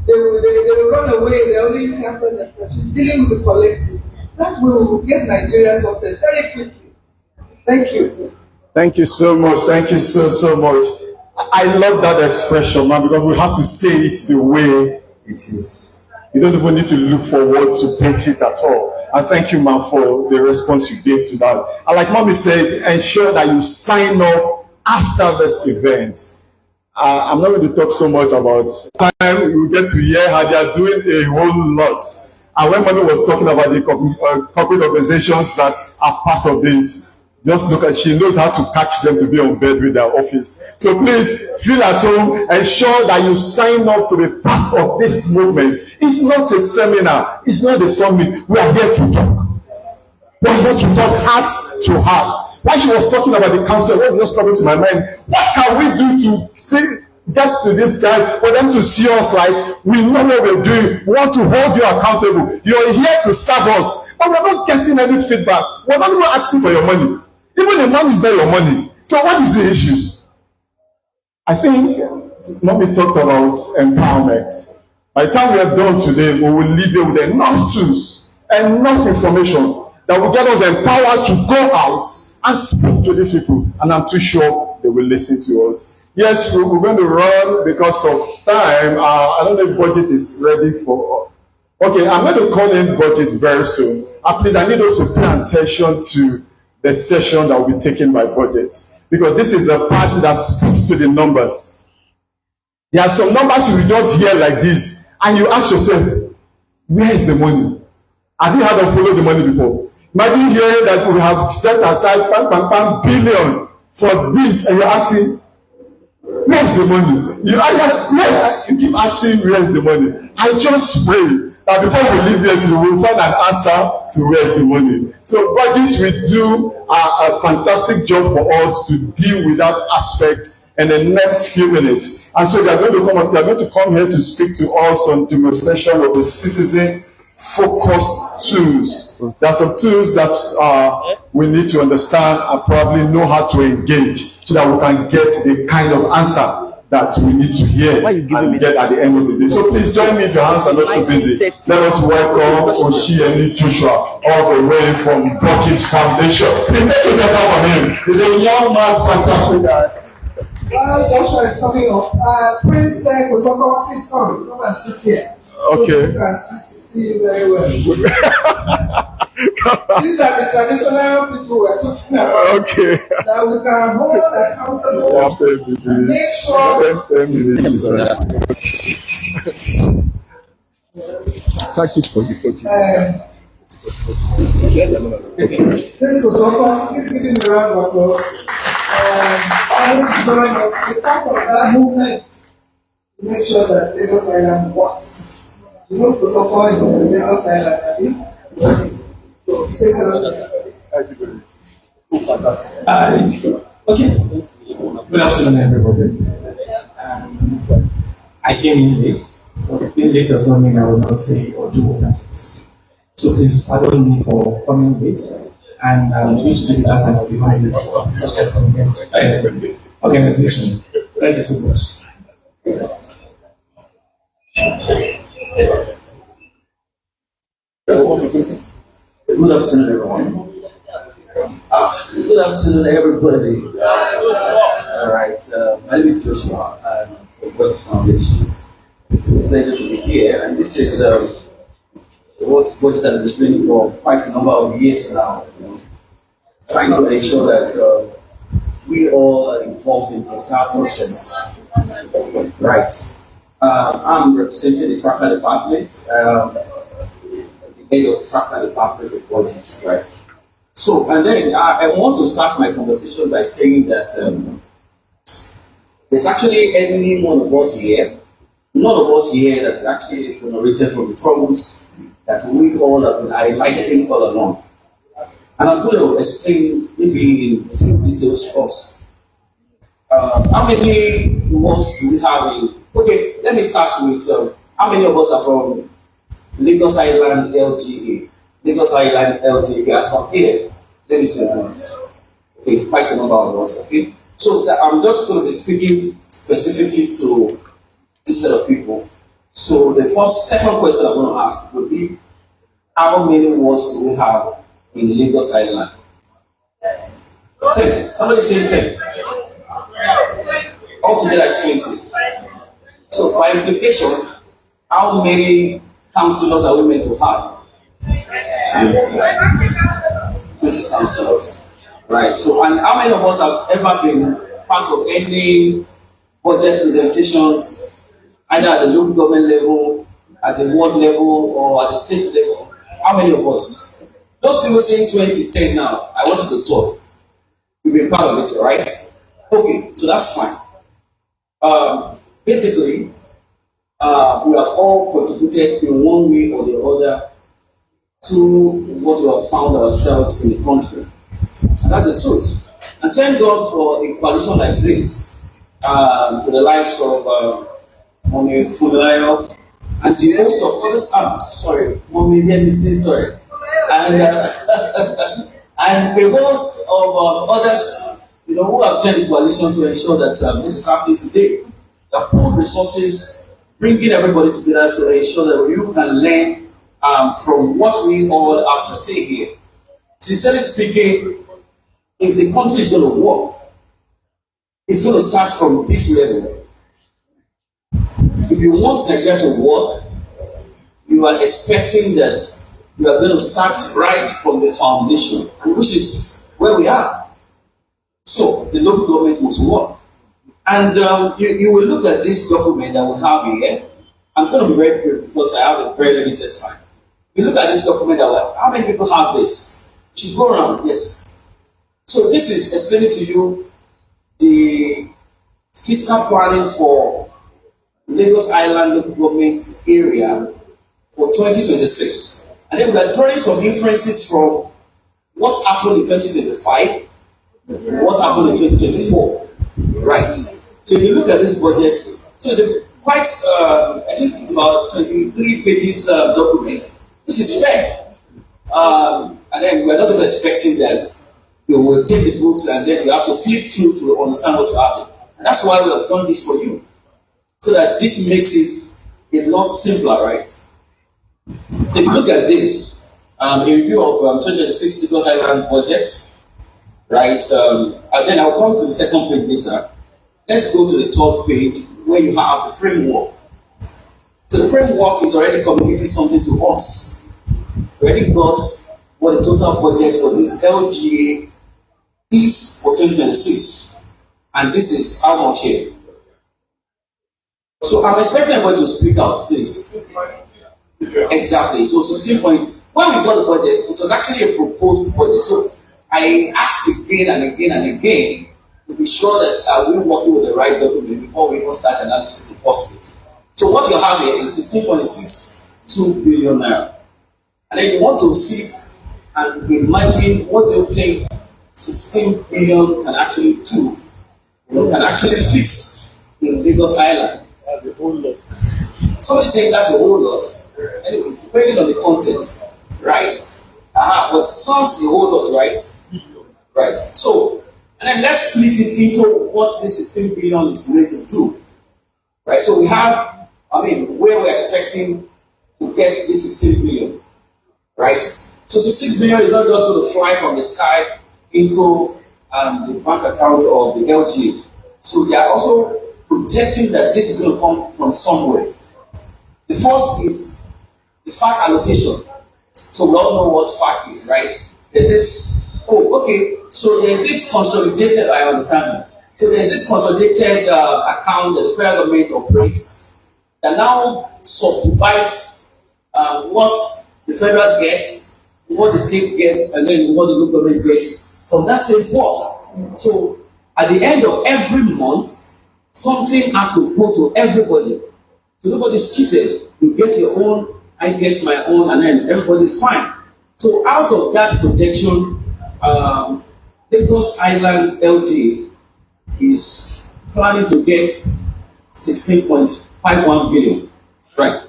Speaker 6: they will run away. They're only looking after themselves. She's dealing with the collective. That way we will get Nigeria sorted very quickly. Thank you.
Speaker 1: Thank you so much. Thank you so much. I love that expression, man, because we have to say it the way it is. You don't even need to look forward to paint it at all. And thank you, man, for the response you gave to that. And like Mommy said, ensure that you sign up after this event. I'm not going to talk so much about time. You get to hear how they are doing a whole lot. And when Mommy was talking about the corporate organizations that are part of this, just look at, she knows how to catch them to be on bed with their office. So please feel at home. Ensure that you sign up to be part of this movement. It's not a seminar. It's not a summit. We are here to talk. We are here to talk heart to heart. When she was talking about the council, what was just coming to my mind? What can we do to get to this guy for them to see us like we know what we're doing? We want to hold you accountable. You're here to serve us, but we're not getting any feedback. We're not even asking for your money. Even the money is not your money. So what is the issue? I think Mommy talked about empowerment. By the time we are done today, we will leave you with enough tools, enough information that will get us empowered to go out and speak to these people. And I'm too sure they will listen to us. Yes, we're going to run because of time. I don't know if budget is ready for
Speaker 5: Okay, I'm going to call in budget very soon. Please, I need us to pay attention to the session that will be taken by budget, because this is the part that speaks to the numbers. There are some numbers you will just hear like this, and you ask yourself, where is the money? Have you heard of follow the money before? Imagine hearing that we have set aside billion for this, and you're asking, where is the money? You keep asking, where is the money? I just pray that before we leave here, we will find an answer to where is the money. So budget will do a fantastic job for us to deal with that aspect in the next few minutes. And so they are going to come here to speak to us on demonstration of the citizen focused tools. There are some tools that we need to understand and probably know how to engage so that we can get the kind of answer that we need to hear and get at the end of the day. So please join me if your hands are not too busy. Let us welcome Oshieni Joshua all the way from Budget Foundation. Please make it better for him. He's a young man, fantastic guy.
Speaker 6: While Joshua is coming up, Prince Kosoko, please come and sit here.
Speaker 5: Okay.
Speaker 6: So you can see you very well. These are the traditional people we're talking about.
Speaker 5: Okay.
Speaker 6: That we can hold accountable and make sure.
Speaker 5: 10 minutes. Thank you for the coaching.
Speaker 6: This is Kosoko. Please give him a round of applause. Let's join us. Be part of that movement to make sure that Lagos Island works. You know Kosoko in Lagos Island, have you? So say hello.
Speaker 8: Okay. Good afternoon, everybody. I came in late. Being late does not mean I will not say or do what I'm supposed to do. So please pardon me for coming late. And this will be as an divine organization. Thank you so much.
Speaker 9: Good afternoon, everyone. Good afternoon, everybody. All right, my name is Joshua. I'm from Budget Foundation. It's a pleasure to be here, and this is what Budget has been doing for quite a number of years now. Trying to ensure that we all are involved in the entire process. Right. I'm representing the tracker department. The head of tracker department of Budget, right? So, and then I want to start my conversation by saying that there's actually any one of us here, none of us here that is actually exonerated from the troubles that we all have been highlighting all along. And I'm going to explain maybe in a few details first. How many months do we have in? Okay, let me start with how many of us are from Lagos Island LGA? Lagos Island LGA are from here. Let me see the ones. Okay, quite a number of us, okay? So I'm just going to be speaking specifically to this set of people. So the second question I'm going to ask would be, how many words do we have in Lagos Island? 10. Somebody say 10. Altogether it's 20. So by implication, how many councillors are we meant to have? 20 councillors. Right. So, and how many of us have ever been part of any budget presentations, either at the local government level, at the ward level, or at the state level? How many of us? Those people saying 2010 now, I want you to talk. You've been part of it, right? Okay, so that's fine. Basically, we have all contributed in one way or the other to what we have found ourselves in the country. And that's the truth. And thank God for a coalition like this, to the likes of Mommy Fumilayo and the host of others. Mommy, let me say sorry. And and a host of others, who have joined the coalition to ensure that this is happening today. They pool resources, bringing everybody together to ensure that you can learn from what we all have to say here. Sincerely speaking, if the country is going to work, it's going to start from this level. If you want Nigeria to work, you you are expecting that you are going to start right from the foundation, and which is where we are. So the local government must work. And you will look at this document that we have here. I'm going to be very brief because I have a very limited time. You look at this document that we have. How many people have this? You should go around, yes. So this is explaining to you the fiscal planning for Lagos Island local government area for 2026. And then we are drawing some inferences from what happened in 2025, what happened in 2024. Right. So if you look at this budget, so it's quite, I think it's about 23 pages document, which is fair. And then we're not even expecting that you will take the books and then you have to flip through to understand what you have. And that's why we have done this for you. So that this makes it a lot simpler, right? So if you look at this, a review of 2026 Lagos Island budget, right? And then I'll come to the second page later. Let's go to the third page where you have the framework. So the framework is already communicating something to us. We already got what the total budget for this LGA is for 2026. And this is how much here. So I'm expecting everybody to speak out, please. Exactly. So 16 points. When we got the budget, it was actually a proposed budget. So I asked again and again and again to be sure that we're working with the right document before we even start analysis in the first place. So what you have here is 16.62 billion naira. And then you want to sit and imagine what do you think 16 billion can actually do, can actually fix in Lagos Island. That's a whole lot. Somebody saying that's a whole lot. Anyways, depending on the context, right? But it sounds a whole lot, right? Right. So, and then let's split it into what this 16 billion is made to do. Right. So we have, where we're expecting to get this 16 billion. Right. So 16 billion is not just going to fly from the sky into the bank account of the LGA. So they are also projecting that this is going to come from somewhere. The first is the FAC allocation. So we all know what FAC is, right? There's this, so there's this consolidated, I understand. So there's this consolidated account that the federal government operates that now subdivides what the federal gets, what the state gets, and then what the local government gets from that same purse. So at the end of every month, something has to go to everybody. So nobody's cheated. You get your own, I get my own, and then everybody's fine. So out of that projection, Lagos Island LG is planning to get 16.51 billion. Right.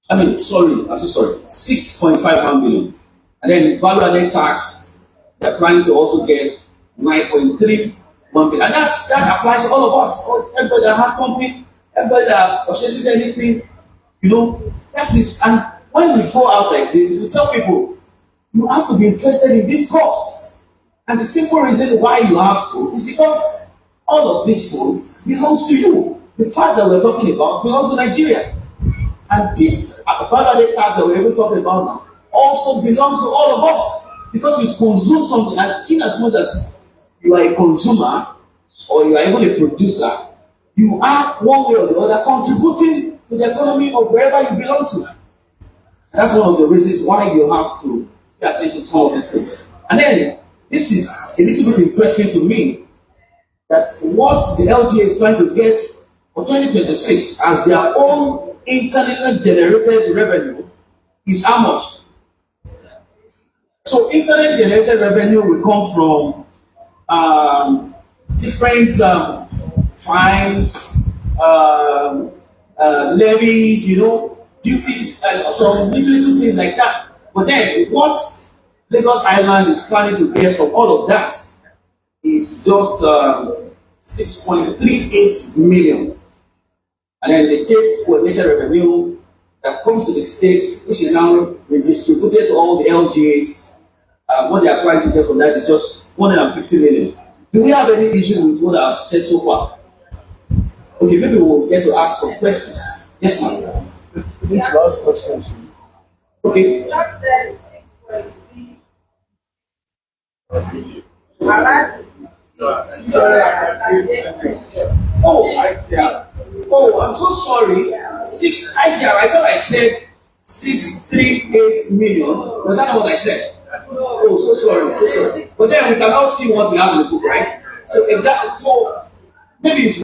Speaker 9: I'm so sorry, 6.51 billion. And then value added tax, they're planning to also get 9.31 billion. And that applies to all of us. Everybody that has company, everybody that purchases anything, that is, and when we go out like this, we tell people, you have to be interested in this course. And the simple reason why you have to is because all of these funds belongs to you. The fact that we're talking about belongs to Nigeria. And this value tax that we're even talking about now also belongs to all of us because we consume something. And in as much as you are a consumer or you are even a producer, you are one way or the other contributing to the economy of wherever you belong to. That's one of the reasons why you have to pay attention to some of these things. And then this is a little bit interesting to me that what the LGA is trying to get for 2026 as their own internally generated revenue is how much? So internally generated revenue will come from different fines, levies, duties, and some little things like that. But then what Lagos Island is planning to get from all of that is just 6.38 million. And then the state coordinated revenue that comes to the state, which is now redistributed to all the LGAs, what they are planning to get from that is just 150 million. Do we have any issue with what I've said so far? Okay, maybe we'll get to ask some questions. Yes, ma'am.
Speaker 5: Which last question?
Speaker 9: Okay. Oh, I'm so sorry. Six IGR. I thought I said 638 million. Was that not what I said? Oh, so sorry, so sorry. But then we can now see what we have in the book, right? So if that, so maybe it's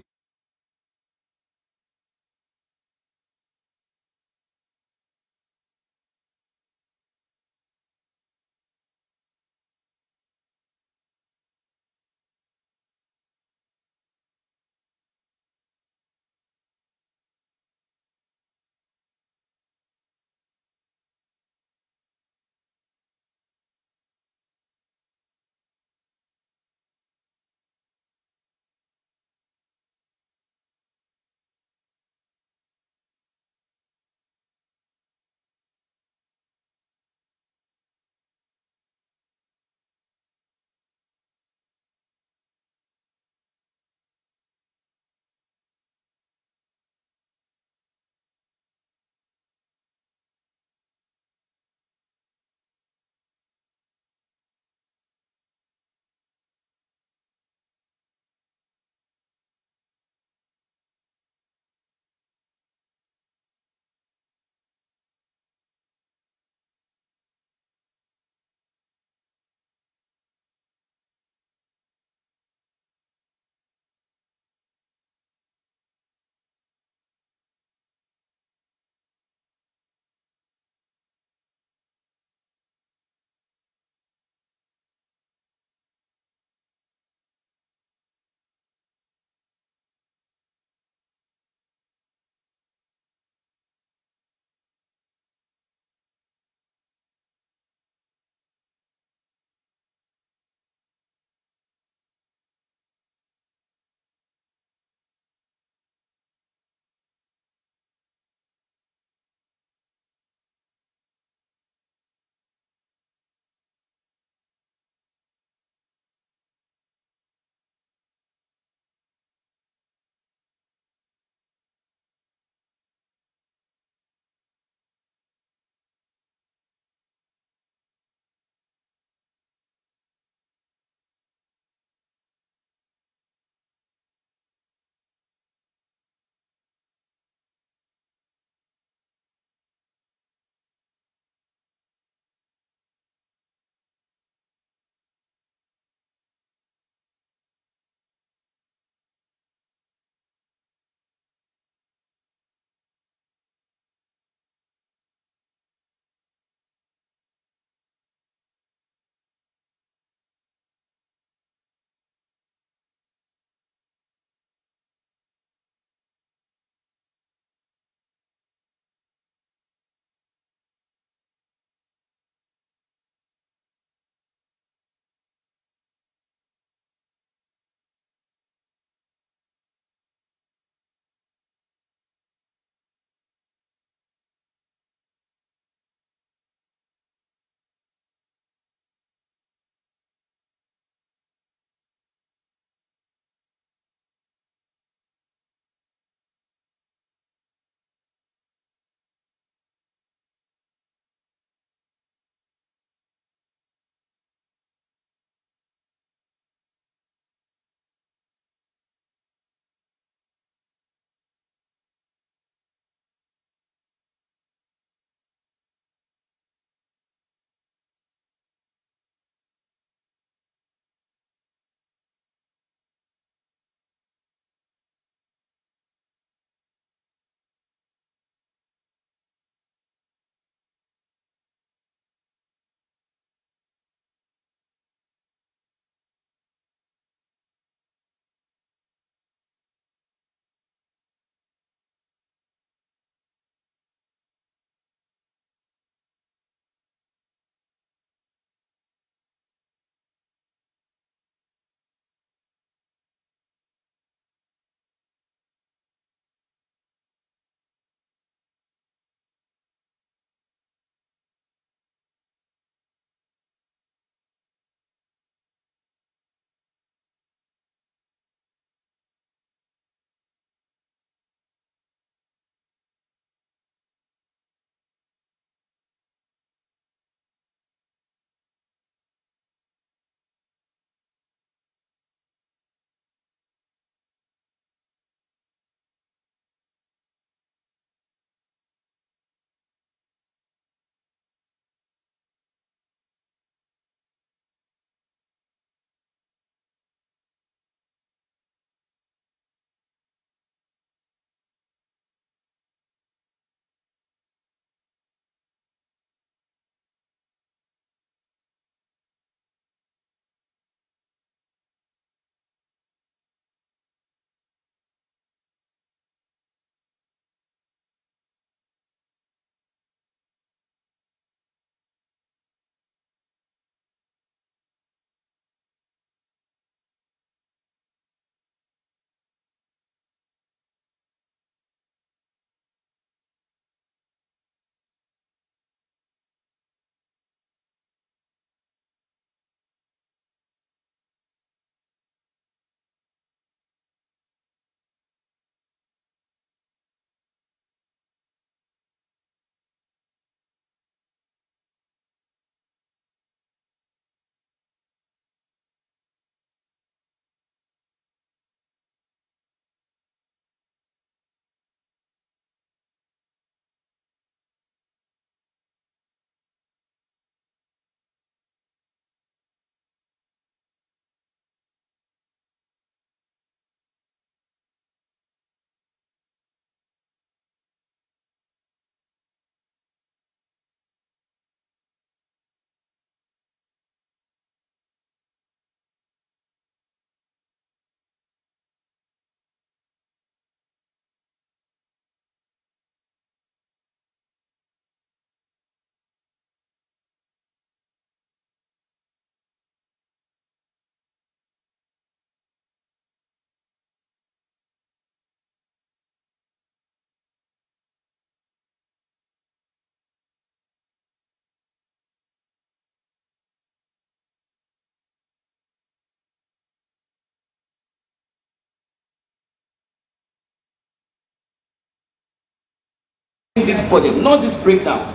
Speaker 9: this budget, not this breakdown,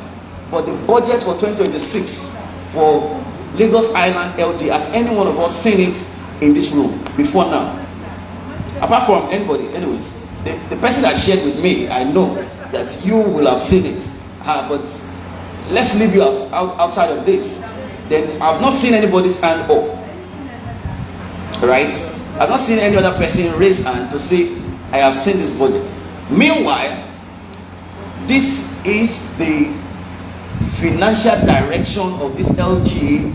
Speaker 9: but the budget for 2026 for Lagos Island LG. Has any one of us seen it in this room before now? Apart from anybody, anyways. The person that shared with me, I know that you will have seen it. But let's leave you outside of this. Then I've not seen anybody's hand up. Right? I've not seen any other person raise hand to say, I have seen this budget. Meanwhile, this is the financial direction of this LGA,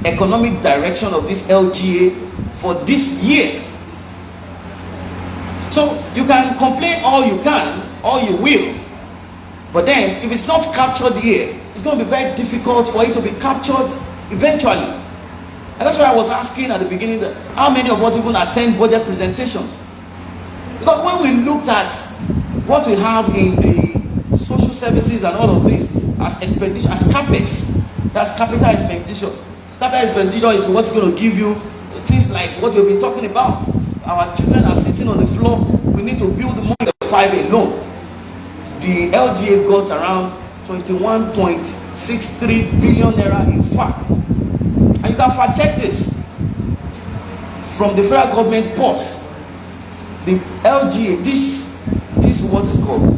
Speaker 9: economic direction of this LGA for this year. So you can complain all you can, all you will, but then if it's not captured here, it's going to be very difficult for it to be captured eventually. And that's why I was asking at the beginning that how many of us even attend budget presentations? Because when we looked at what we have in the social services and all of this as expenditure, as capex, that's capital expenditure. Capital expenditure is what's going to give you things like what we've been talking about. Our children are sitting on the floor. We need to build the money of 5 alone. The LGA got around 21.63 billion naira in fact. And you can fact check this from the federal government ports. The LGA, this what is called?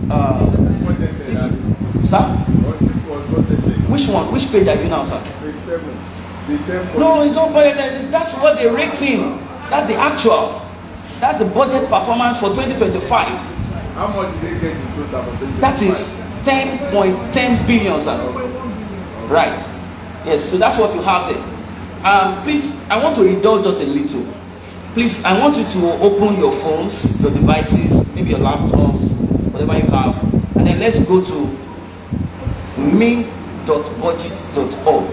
Speaker 9: Sir? Which one? Which page are you now, sir? No, it's not budgeted. That's what they raked in. That's the actual. That's the budget performance for 2025.
Speaker 5: How much did they get in total?
Speaker 9: That is 10.10 billion, sir. Right. Yes, so that's what you have there. Please, I want to indulge us a little. Please, I want you to open your phones, your devices, maybe your laptops, whatever you have, and then let's go to me.budget.org.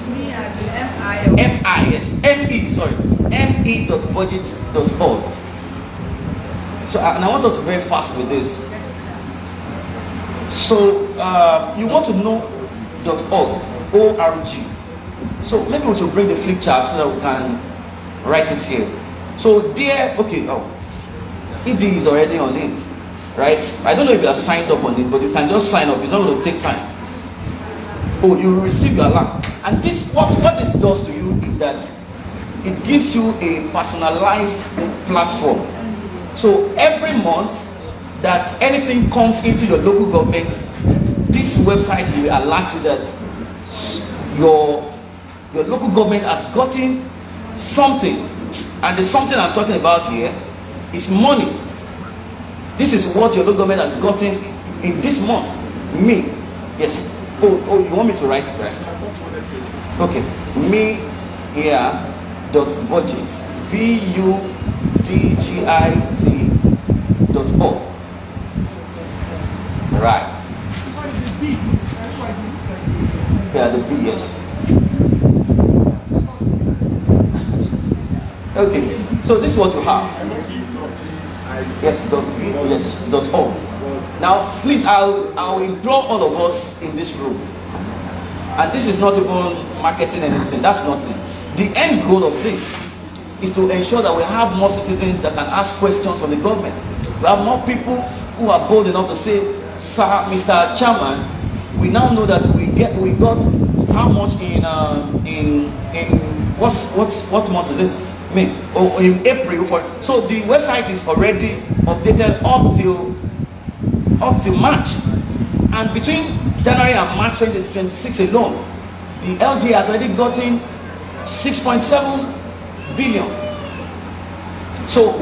Speaker 6: Me as in M-I.
Speaker 9: M-I, yes. M-E, sorry. me.budget.org. So, and I want us to be very fast with this. So, you want to know .org, O-R-G. So, maybe we should bring the flip chart so that we can write it here. So, ED is already on it, right? I don't know if you are signed up on it, but you can just sign up. It's not going to take time. Oh, you will receive your alarm. And this, what this does to you is that it gives you a personalized platform. So every month that anything comes into your local government, this website will alert you that your local government has gotten something. And the something I'm talking about here is money. This is what your local government has gotten in this month. Me. Yes. Oh, you want me to write it, right? Okay. Me here dot budget. budgit.org. Right. Yeah, the B, yes. Okay, so this is what you have. Yes, .org. Now, please, I'll implore all of us in this room, and this is not even marketing anything, that's nothing. The end goal of this is to ensure that we have more citizens that can ask questions from the government. We have more people who are bold enough to say, Sir, Mr. Chairman, we now know that we got how much in what month is this? May or in April for. So the website is already updated up till March, and between January and March 2026 alone, the LG has already gotten 6.7 billion. So,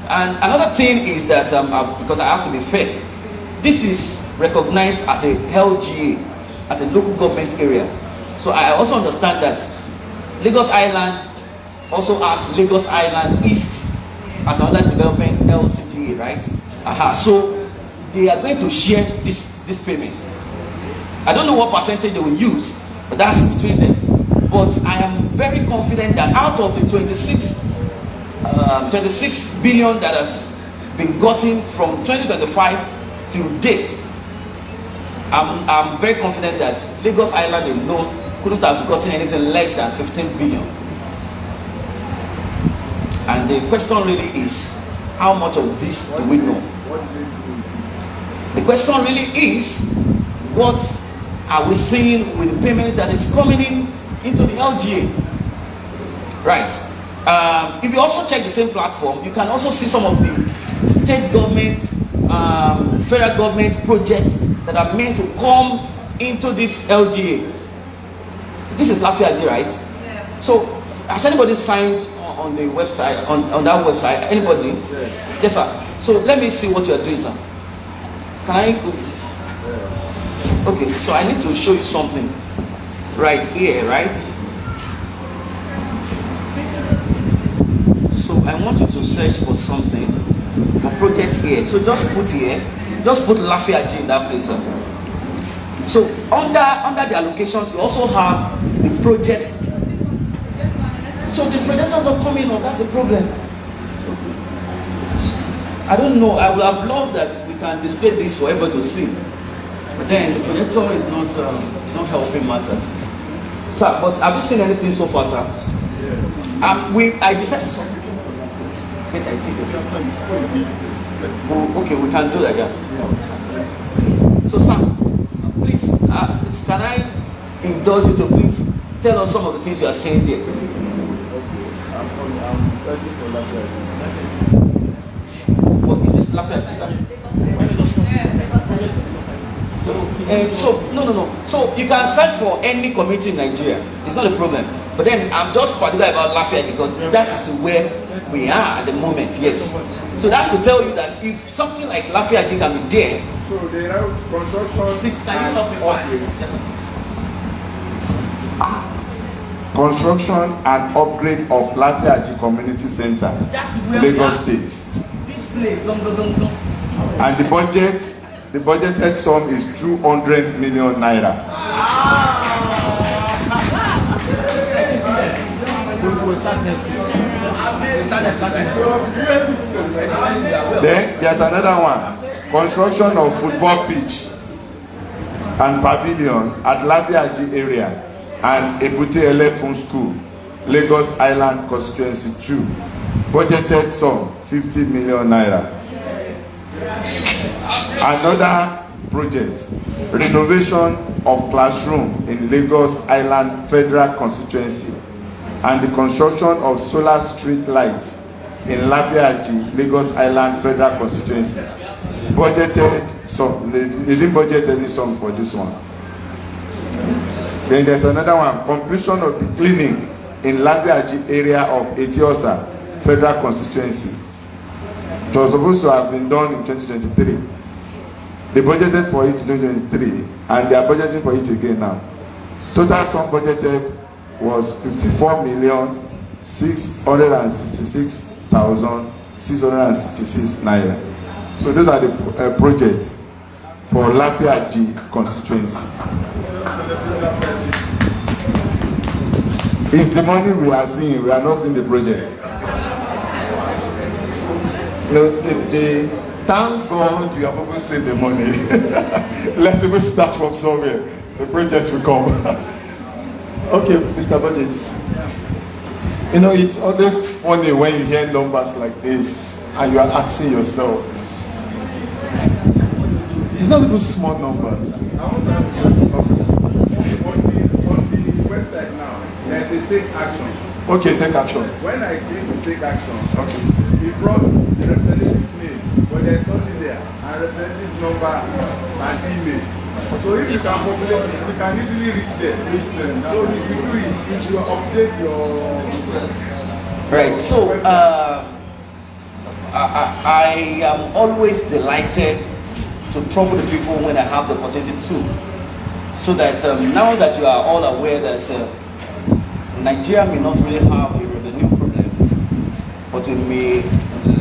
Speaker 9: and another thing is that because I have to be fair, this is recognized as a LGA, as a local government area. So I also understand that Lagos Island also has Lagos Island East as another development LCDA, right? So they are going to share this payment. I don't know what percentage they will use, but that's between them. But I am very confident that out of the 26 billion that has been gotten from 2025 till date, I'm very confident that Lagos Island alone couldn't have gotten anything less than 15 billion. And the question really is, how much of this do we know? The question really is, what are we seeing with the payments that is coming into the LGA? Right. If you also check the same platform, you can also see some of the state government, federal government projects that are meant to come into this LGA. This is Lafiaji, right? Yeah. So, has anybody signed on the website, on that website? Anybody? Yeah. Yes, sir. So, let me see what you are doing, sir. Can I go? Yeah. Okay, so I need to show you something right here, right? So, I want you to search for something, for projects here. So, just put here, just put Lafiaji in that place, sir. So under the allocations, you also have the projects. So the projects are not coming up. That's the problem. I don't know. I would have loved that we can display this for everybody to see, but then the projector is not helping matters. Sir, but have you seen anything so far, sir? Yeah. I decided something. Yes, I did. Oh, okay, we can do that. Yeah. So, sir. Please, can I indulge you to please tell us some of the things you are saying there?
Speaker 5: I'm searching for Lafiaji.
Speaker 9: What is this Lafiaji, sir? No. So you can search for any community in Nigeria. It's not a problem. But then I'm just particular about Lafiaji because that is where we are at the moment. Yes. So that's to tell you that if something like Lafiaji can be there.
Speaker 5: So they have construction.
Speaker 9: Please, can you help me pass? Yes, sir.
Speaker 5: Construction and upgrade of Lafiaji Community Center, Lagos State.
Speaker 9: This place, don't.
Speaker 5: And the budgeted sum is 200 million naira. Then there's another one. Construction of football pitch and pavilion at Lafiaji area and Ebute Elefun School, Lagos Island Constituency 2. Budgeted sum 50 million naira. Another project, renovation of classroom in Lagos Island Federal Constituency and the construction of solar street lights in Lafiaji, Lagos Island Federal Constituency. Budgeted sum, they didn't budget any sum for this one. Then there's another one, completion of the clinic in Lafiaji area of Etiosa Federal Constituency. It was supposed to have been done in 2023. They budgeted for it in 2023 and they are budgeting for it again now. Total sum budgeted was 54,666,666 naira. So those are the projects for Lafiaji constituency. It's the money we are seeing. We are not seeing the project. Thank God you have even seen the money. Let's even start from somewhere. The project will come. Okay, Mr. Budgets. You know, it's always funny when you hear numbers like this and you are asking yourself, it's not even small numbers. On the website now, there's a take action. Okay, take action. When I came to take action, okay, he brought the representative name, but there's nothing there, and representative number and email. So if you can populate it, we can easily reach them. So if you do it, it will update your request.
Speaker 9: Right. So I am always delighted to trouble the people when I have the opportunity to. So that now that you are all aware that Nigeria may not really have a revenue problem, but it may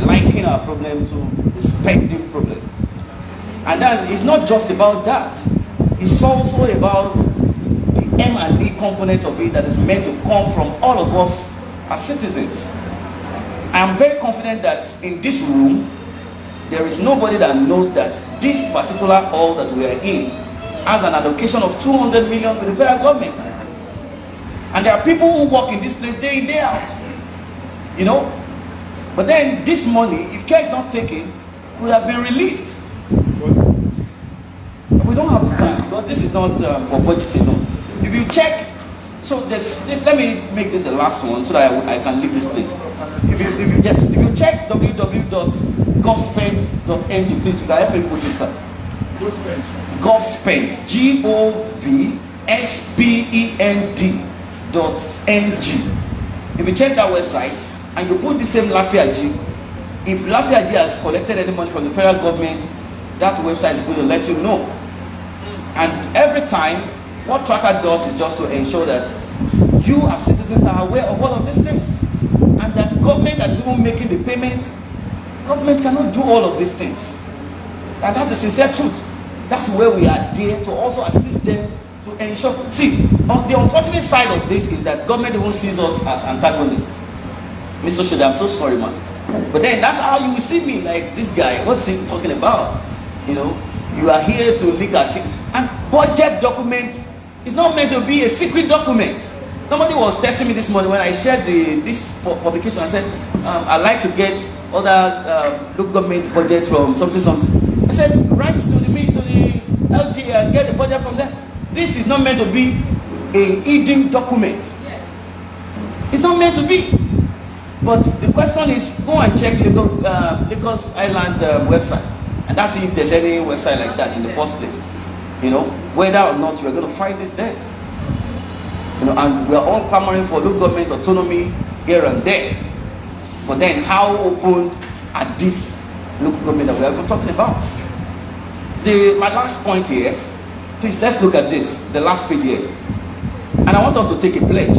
Speaker 9: liken our problem to the spending problem. And then it's not just about that. It's also about the M&E component of it that is meant to come from all of us as citizens. I am very confident that in this room, there is nobody that knows that this particular hall that we are in has an allocation of 200 million with the federal government. And there are people who work in this place day in, day out. You know? But then this money, if care is not taken, would have been released. but this is not for budgeting. No. If you check, so let me make this the last one so that I can leave this place. If you check www.govspend.ng, please, you can help me put it, sir. Govspend, GOVSPEND.ng. If you check that website and you put the same Lafiaji, if Lafiaji has collected any money from the federal government, that website is going to let you know. And every time, what Tracker does is just to ensure that you as citizens are aware of all of these things. And that government that is even making the payments, government cannot do all of these things. And that's the sincere truth. That's where we are there to also assist them to ensure. See, on the unfortunate side of this is that government even sees us as antagonists. Mr. Shoda, I'm so sorry, man. But then that's how you will see me, like this guy. What's he talking about? You know, you are here to leak a secret. And budget documents is not meant to be a secret document. Somebody was testing me this morning when I shared this publication. I said, I'd like to get other local government budget from something. I said, write to the LG and get the budget from them. This is not meant to be a hidden document. It's not meant to be. But the question is, go and check Lagos Island website, and that's if there's any website like that in the first place. You know, whether or not you are going to find this there. You know, and we are all clamoring for local government autonomy here and there. But then, how open are these local government that we are talking about? My last point here, please let's look at this, the last page here. And I want us to take a pledge.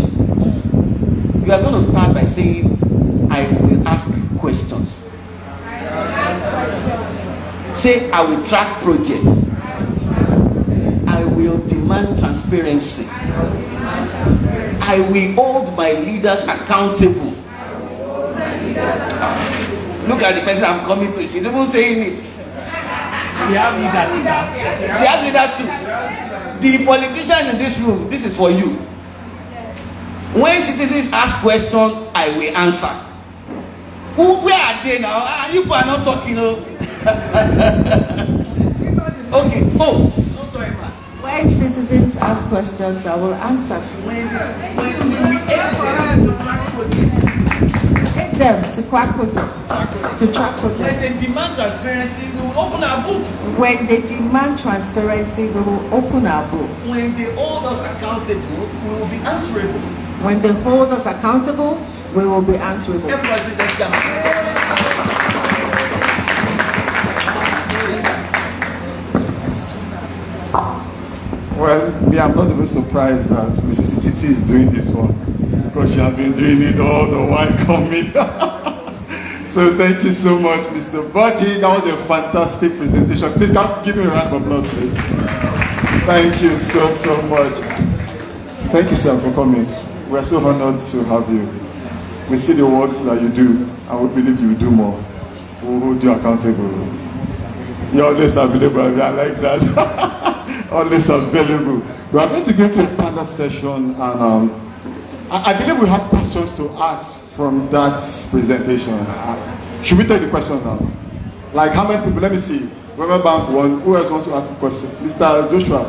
Speaker 9: You are going to start by saying, I will ask questions. Say, I will track projects. I will demand transparency. I will hold my leaders accountable. Look at the person I'm coming to. She's even saying it. She has leaders too. The politicians in this room, this is for you. When citizens ask questions, I will answer. Where are they now? You are not talking. Okay. Oh, so sorry, man.
Speaker 10: When citizens ask questions, I will answer. Take them to crack projects, to track projects.
Speaker 9: When they demand transparency, we will open our books.
Speaker 10: When they demand transparency, we will open our books.
Speaker 9: When they hold us accountable, we will be answerable.
Speaker 10: When they hold us accountable, we will be answerable.
Speaker 5: Well, me, I'm not even surprised that Mrs. Titi is doing this one, because she has been doing it all the while coming. So thank you so much, Mr. Baji. That was a fantastic presentation. Please give me a round of applause, please. Thank you so much. Thank you, sir, for coming. We are so honored to have you. We see the work that you do, and we believe you will do more. We will hold you accountable. You're always available. I like that. Always available. We are going to go to a panel session, and I believe we have questions to ask from that presentation. Should we take the questions now? Like how many people? Let me see. Remember Bank 1. Who else wants to ask a question? Mr. Joshua,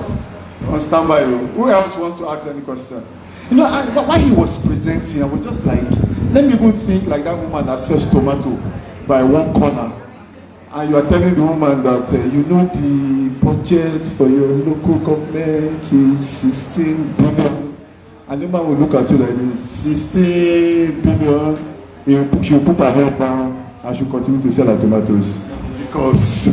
Speaker 5: on standby. Who else wants to ask any question? You know, while he was presenting, I was just like, let me even think like that woman that sells tomato by one corner. And you are telling the woman that, you know, the budget for your local government is 16 billion. And the man will look at you like this, 16 billion. She will put her head down and she will continue to sell her tomatoes. Because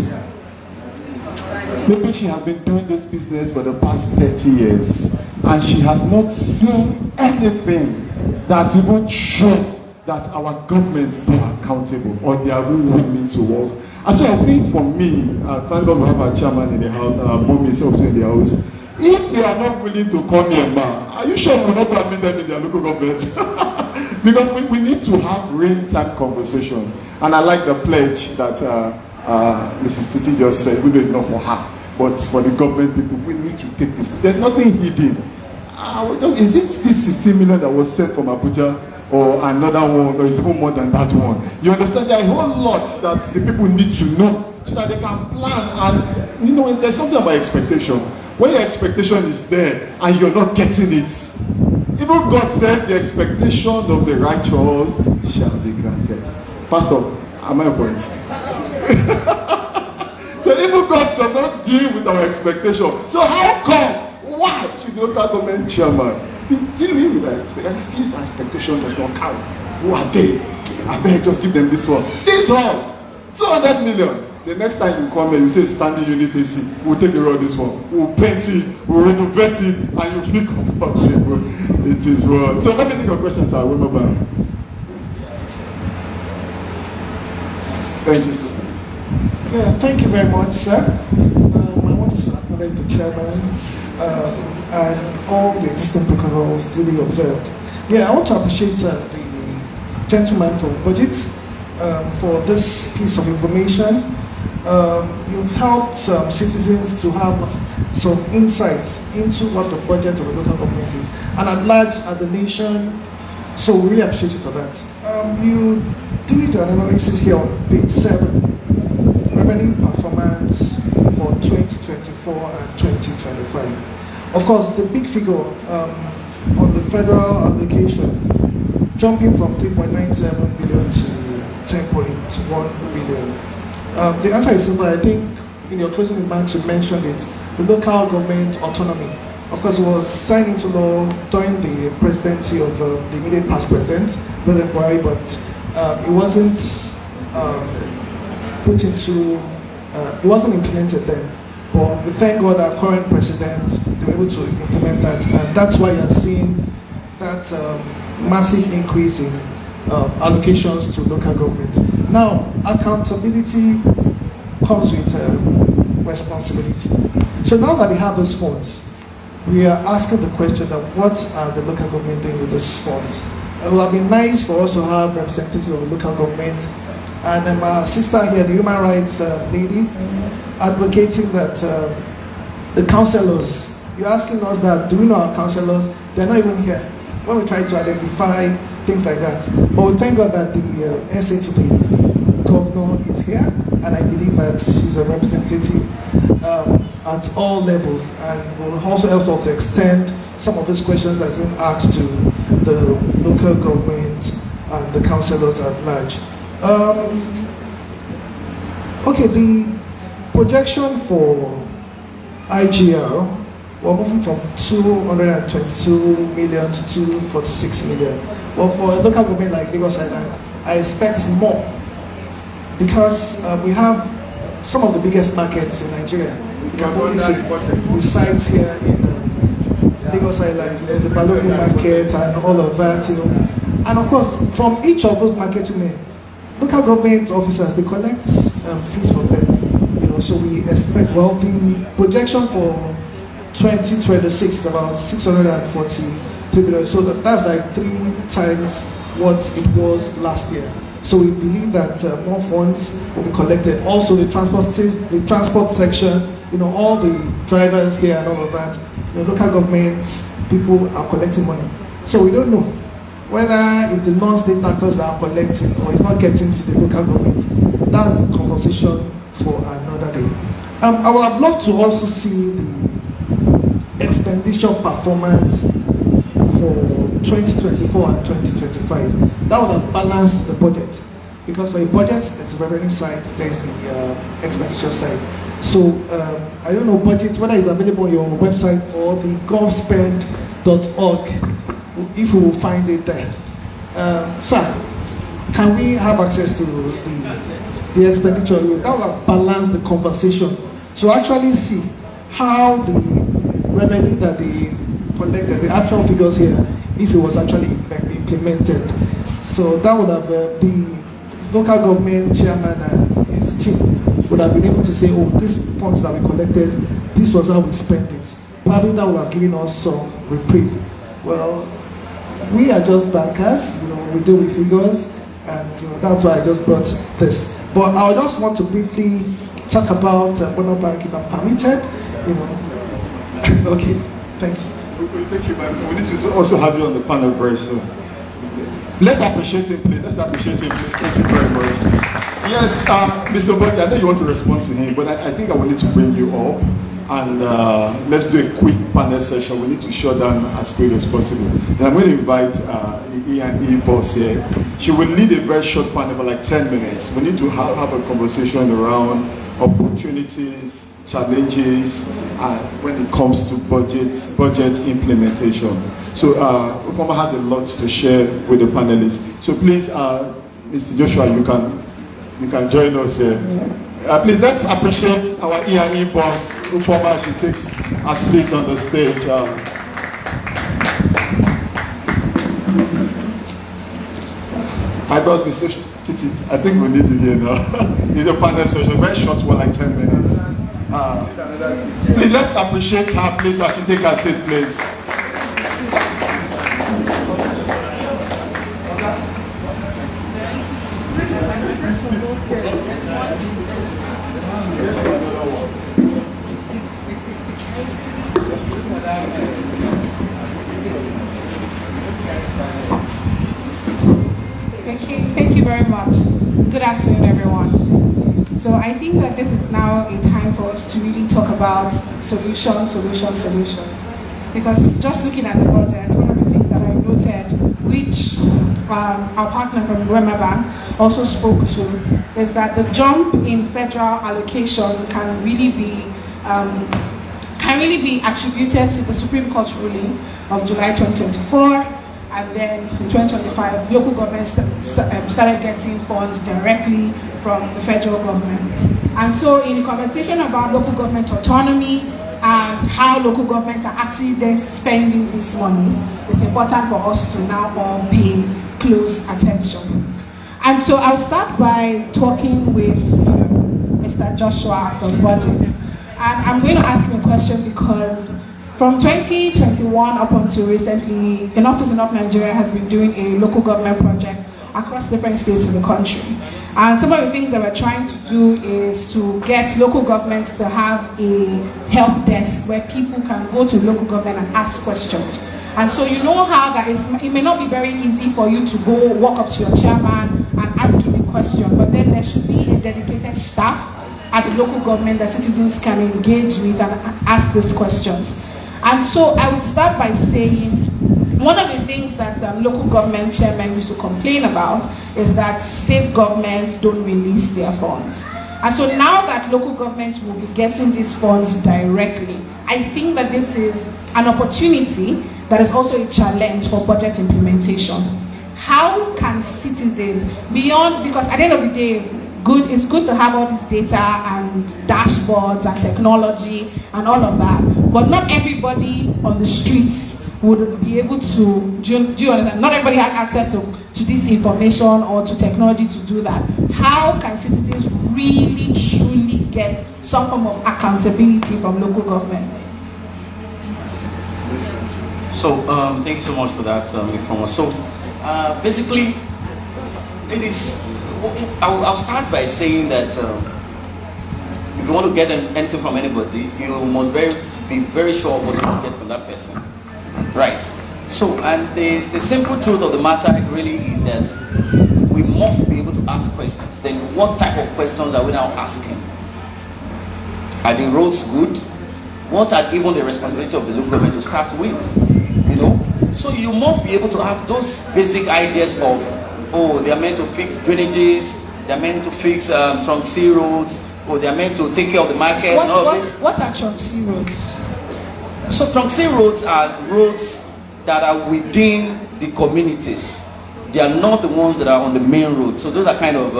Speaker 5: maybe she has been doing this business for the past 30 years. And she has not seen anything that even shows that our governments are accountable or they are really willing to work. And so I think for me, thank God we have our chairman in the house and our mom is also in the house. If they are not willing to come here, man, are you sure we will not go and meet them in their local government? Because we need to have real-time conversation. And I like the pledge that Mrs. Titi just said, even though it's not for her, but for the government people, we need to take this. There's nothing hidden. Is it this 16 million that was sent from Abuja? Or another one, or it's even more than that one. You understand? There are a whole lot that the people need to know so that they can plan. And you know, there's something about expectation. When your expectation is there and you're not getting it, even God said the expectation of the righteous shall be granted. Pastor, am I on point? So even God does not deal with our expectation. So how come? Why should the local government chairman be dealing with our expectation? He feels our expectation does not carry. Who are they? I better just give them this one. This one, 200 million. The next time you come here, you say standing unit AC. We'll take care of this one. We'll paint it, we'll renovate it, and you feel comfortable. It is well. So let me take your questions, sir. We'll move back. Thank you, sir.
Speaker 11: Yeah, thank you very much, sir. I want to acknowledge the chairman and all the existing protocols duly observed. Yeah, I want to appreciate the gentleman from budget for this piece of information. You've helped citizens to have some insights into what the budget of the local government is, and at large, at the nation. So we really appreciate you for that. You did an analysis here on page 7. Revenue performance for 2024 and 2025. Of course, the big figure on the federal allocation jumping from 3.97 billion to 10.1 billion. The answer is simple. I think in your closing remarks you mentioned it. The local government autonomy. Of course, it was signed into law during the presidency of the immediate past president, President Buhari, but it wasn't put into, it wasn't implemented then. But we thank God our current president, they were able to implement that, and that's why you're seeing that massive increase in allocations to local government. Now, accountability comes with responsibility. So now that we have those funds, we are asking the question that what are the local government doing with those funds? It would have been nice for us to have representatives of the local government. And my sister here, the human rights lady, advocating that the councillors, you're asking us that, do we know our councillors? They're not even here. When we try to identify things like that. But we thank God that the SA to the governor is here, and I believe that she's a representative at all levels, and will also help us to extend some of these questions that's been asked to the local government and the councillors at large. Okay, the projection for IGL, we're moving from 222 million to 246 million. Well, for a local government like Lagos Island, I expect more, because we have some of the biggest markets in Nigeria. We site here in Lagos Island, the Balogun market and all of that, And of course, from each of those markets, local government officers, they collect fees from them. So we expect, well, the projection for 2026 is about 643 billion. So that's like 3 times what it was last year. So we believe that more funds will be collected. Also, the transport section, all the drivers here and all of that, local government people are collecting money. So we don't know whether it's the non-state actors that are collecting or it's not getting to the local government. That's the conversation for another day. I would have loved to also see the expenditure performance for 2024 and 2025. That would have balanced the budget, because for a budget, there's the revenue side, there's the expenditure side. So I don't know budget, whether it's available on your website or the govspend.org, if we will find it there. Sir, can we have access to the expenditure? That will have balanced the conversation to actually see how the revenue that they collected, the actual figures here, if it was actually implemented. So that would have the local government chairman and his team would have been able to say, oh, these funds that we collected, this was how we spent it. Probably that would have given us some reprieve. Well, we are just bankers, we deal with figures, and that's why I just brought this. But I just want to briefly talk about Bono Bank, if I'm permitted. Okay, thank you.
Speaker 5: Thank you, ma'am. We need to also have you on the panel very soon. Let's appreciate him, please. Let's appreciate him, please. Thank you very much. Yes, Mr. Boyd, I know you want to respond to him, but I think I will need to bring you up and let's do a quick panel session. We need to shut down as quick as possible. And I'm going to invite the E&E boss here. She will lead a very short panel for like 10 minutes. We need to have a conversation around opportunities, challenges, when it comes to budget implementation. So Ufoma has a lot to share with the panelists. So please, Mr. Joshua, you can join us here. Please, let's appreciate our E&E boss, Ufoma, as she takes a seat on the stage. My boss, Mr. Titi, I think we need to hear now. It's a panel session, very short one, like 10 minutes. Please, let's appreciate her, please, as she take her seat, please.
Speaker 4: Thank you very much. Good afternoon, everyone. So I think that this is now a time for us to really talk about solution. Because just looking at the budget, one of the things that I noted, which our partner from Wema Bank also spoke to, is that the jump in federal allocation can really be attributed to the Supreme Court ruling of July 2024. And then in 2025, local governments started getting funds directly from the federal government. And so in the conversation about local government autonomy and how local governments are actually then spending these monies, it's important for us to now all pay close attention. And so I'll start by talking with Mr. Joshua from budget. And I'm going to ask him a question because from 2021 up until recently, Enough is Enough Nigeria has been doing a local government project across different states in the country. And some of the things that we're trying to do is to get local governments to have a help desk where people can go to local government and ask questions. And so you know how that is, it may not be very easy for you to go walk up to your chairman and ask him a question, but then there should be a dedicated staff at the local government that citizens can engage with and ask these questions. And so I would start by saying, one of the things that local government chairmen used to complain about is that state governments don't release their funds. And so now that local governments will be getting these funds directly, I think that this is an opportunity that is also a challenge for budget implementation. How can citizens, beyond, because at the end of the day, it's good to have all this data and dashboards and technology and all of that, but not everybody on the streets would be able to, do you understand? Not everybody has access to this information or to technology to do that. How can citizens really, truly get some form of accountability from local governments?
Speaker 12: So, thank you so much for that, Ifeoma. So, basically, it is, I'll start by saying that if you want to get anything from anybody, you must be very sure what you can get from that person. Right. So, and the simple truth of the matter really is that we must be able to ask questions. Then what type of questions are we now asking? Are the roads good? What are even the responsibility of the local government to start with? You know? So you must be able to have those basic ideas of, oh, they are meant to fix drainages, they are meant to fix trunk C roads, or they are meant to take care of the market.
Speaker 4: What are trunk C roads?
Speaker 12: So trunk C roads are roads that are within the communities. They are not the ones that are on the main road. So those are kind of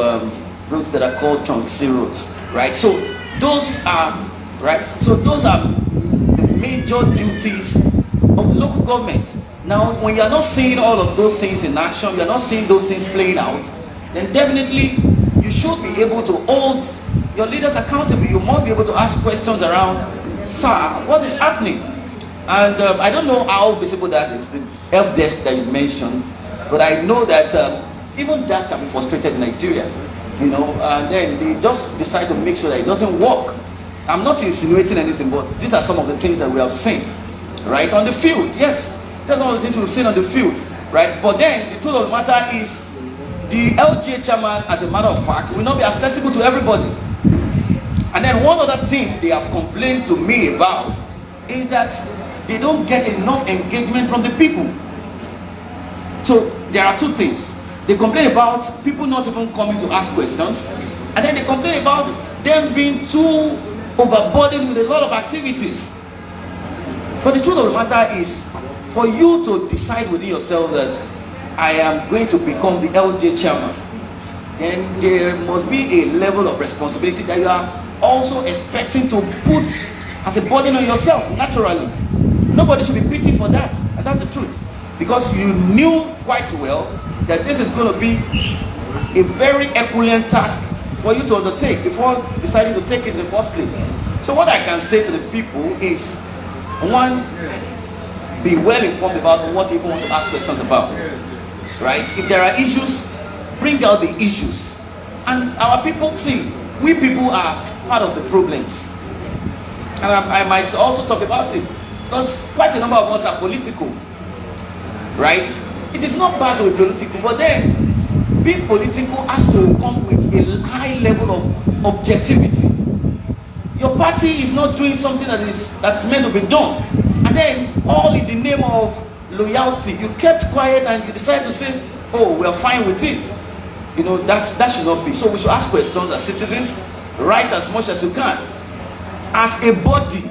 Speaker 12: roads that are called trunk C roads, right? So those are, right? So those are the major duties of the local government. Now, when you're not seeing all of those things in action, you're not seeing those things playing out, then definitely you should be able to hold your leaders accountable. You must be able to ask questions around, sir, what is happening? And I don't know how visible that is, the help desk that you mentioned, but I know that even that can be frustrated in Nigeria, you know, and then they just decide to make sure that it doesn't work. I'm not insinuating anything, but these are some of the things that we have seen, right, on the field. Yes, that's one of the things we've seen on the field, right? But then the truth of the matter is, the LGA chairman, as a matter of fact, will not be accessible to everybody. And then one other thing they have complained to me about is that they don't get enough engagement from the people. So there are two things. They complain about people not even coming to ask questions, and then they complain about them being too overburdened with a lot of activities. But the truth of the matter is, for you to decide within yourself that I am going to become the LJ chairman, then there must be a level of responsibility that you are also expecting to put as a burden on yourself, naturally. Nobody should be pitied for that, and that's the truth. Because you knew quite well that this is going to be a very equivalent task for you to undertake before deciding to take it in the first place. So what I can say to the people is, one, be well informed about what you want to ask questions about. Right? If there are issues, bring out the issues. And our people, see, we people are part of the problems. And I might also talk about it, because quite a number of us are political. Right? It is not bad to be political, but then being political has to come with a high level of objectivity. Your party is not doing something that's meant to be done, and then all in the name of loyalty, you kept quiet and you decided to say, oh, we are fine with it. You know, that should not be. So we should ask questions as citizens, write as much as you can. As a body,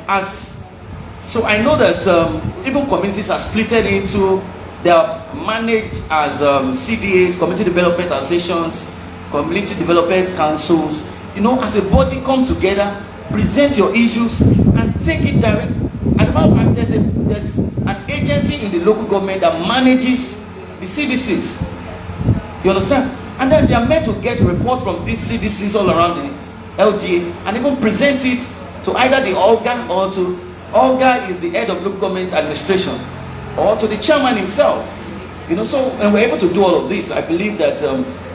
Speaker 12: so I know that even communities are splitted into, they are managed as CDAs, community development associations, community development councils. You know, as a body, come together, present your issues, and take it direct. As a matter of fact, there's an agency in the local government that manages the CDCs. You understand? And then they are meant to get a report from these CDCs all around the LGA and even present it to either the Olga or to Olga is the head of local government administration, or to the chairman himself. You know, so when we're able to do all of this, I believe that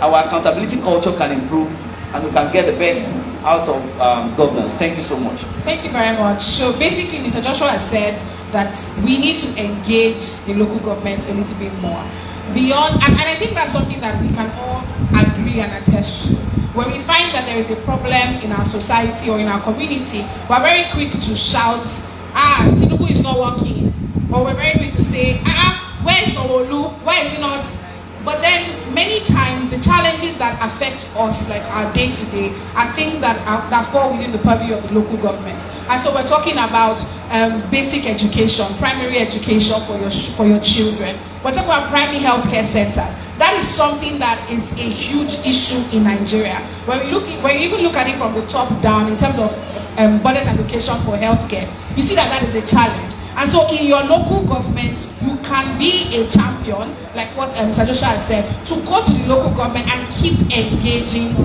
Speaker 12: our accountability culture can improve and we can get the best out of governance. Thank you so much.
Speaker 4: Thank you very much. So basically, Mr. Joshua has said that we need to engage the local government a little bit more. Beyond, and I think that's something that we can all agree and attest to. When we find that there is a problem in our society or in our community, we're very quick to shout, Tinubu is not working. Or we're very quick to say, where is Owolu? Why is he not? But then many times the challenges that affect us, like our day-to-day, are things that fall within the purview of the local government. And so we're talking about basic education, primary education for your children. We're talking about primary healthcare centers. That is something that is a huge issue in Nigeria. When you even look at it from the top down in terms of budget allocation for healthcare, you see that is a challenge. And so in your local government, you can be a champion, like what Mr. Joshua has said, to go to the local government and keep engaging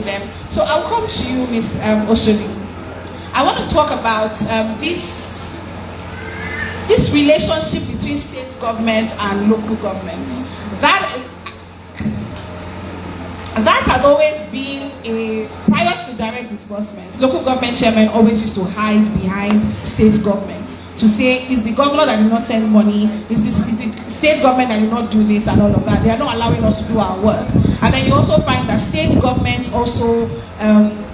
Speaker 4: them. So I'll come to you, Ms. Osoli. I want to talk about this relationship between state government and local governments. That has always been prior to direct disbursements. Local government chairmen always used to hide behind state governments to say, is the governor that did not send money, is the state government that did not do this and all of that. They are not allowing us to do our work. And then you also find that state governments also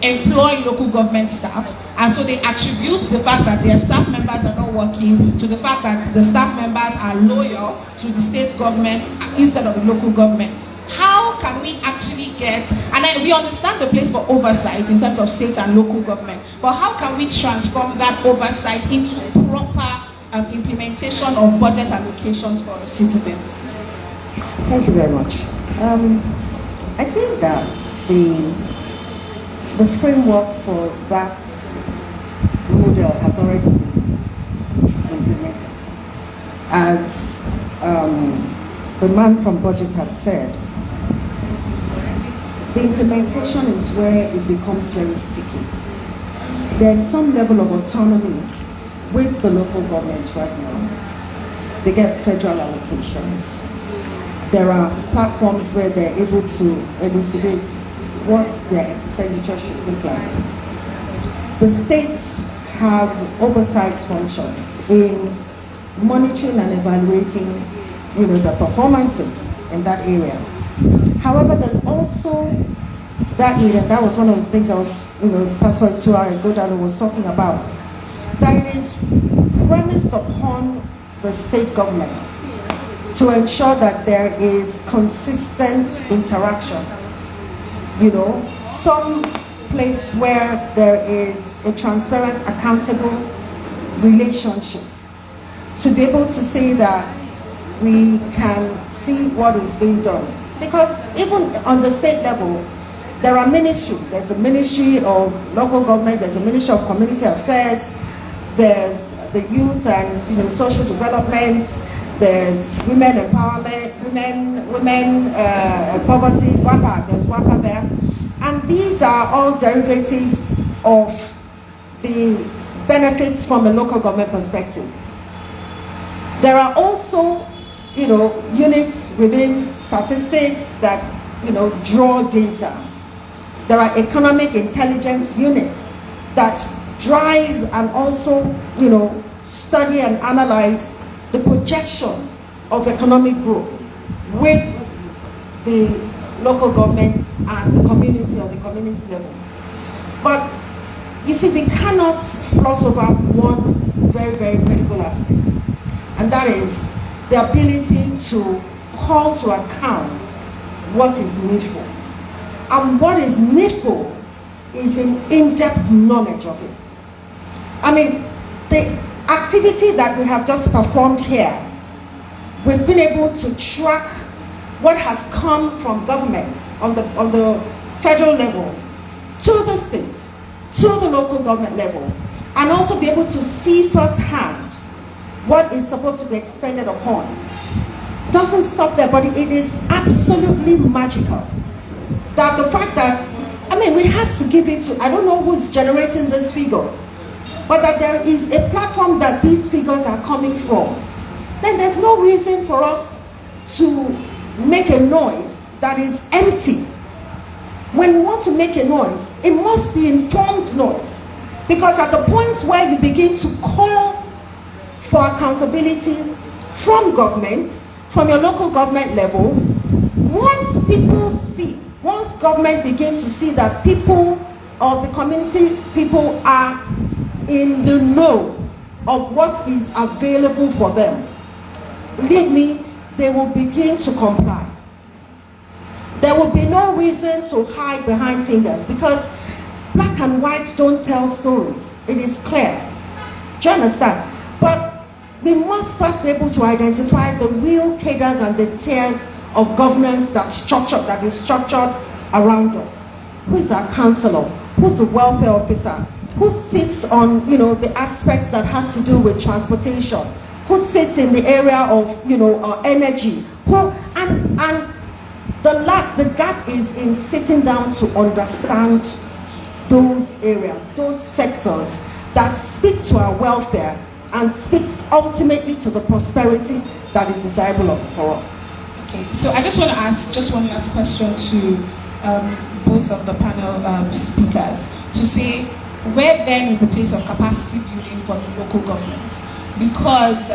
Speaker 4: employ local government staff, and so they attribute the fact that their staff members are not working to the fact that the staff members are loyal to the state government instead of the local government. How can we actually get, and we understand the place for oversight in terms of state and local government, but how can we transform that oversight into proper implementation of budget allocations for our citizens?
Speaker 10: Thank you very much. I think that the framework for that model has already been implemented. As the man from budget has said, the implementation is where it becomes very sticky. There's some level of autonomy with the local governments right now. They get federal allocations. There are platforms where they're able to elucidate what their expenditure should look like. The states have oversight functions in monitoring and evaluating, the performances in that area. However, there's also that need, and that was one of the things I was, Pastor Itua and Godalo was talking about, that it is premised upon the state government to ensure that there is consistent interaction. Some place where there is a transparent, accountable relationship, to be able to say that we can see what is being done. Because even on the state level, there are ministries. There's a ministry of local government, there's a ministry of community affairs, there's the youth and social development, there's women empowerment, women poverty, WAPA, there's WAPA there. And these are all derivatives of the benefits from a local government perspective. There are also, units within statistics that, draw data. There are economic intelligence units that drive and also, study and analyze the projection of economic growth with the local government and the community on the community level. But you see, we cannot gloss over one very, very critical aspect, and that is the ability to call to account what is needful. And what is needful is an in-depth knowledge of it. I mean, the activity that we have just performed here, we've been able to track what has come from government on the federal level to the state, to the local government level, and also be able to see firsthand what is supposed to be expended upon. Doesn't stop there, but it is absolutely magical that the fact that, we have to give it to, I don't know who's generating these figures, but that there is a platform that these figures are coming from. Then there's no reason for us to make a noise that is empty. When we want to make a noise, it must be informed noise. Because at the point where you begin to call for accountability from government, from your local government level, once government begins to see that people of the community, people are in the know of what is available for them, believe me, they will begin to comply. There will be no reason to hide behind fingers, because black and white don't tell stories. It is clear. Do you understand? But we must first be able to identify the real cadres and the tiers of governance that is structured around us. Who is our counselor? Who's the welfare officer? Who sits on, the aspects that has to do with transportation? Who sits in the area of, energy? And the gap is in sitting down to understand those areas, those sectors that speak to our welfare and speak ultimately to the prosperity that is desirable for us.
Speaker 4: Okay, so I just want to ask just one last question to both of the panel speakers to say, where then is the place of capacity building for the local governments? Because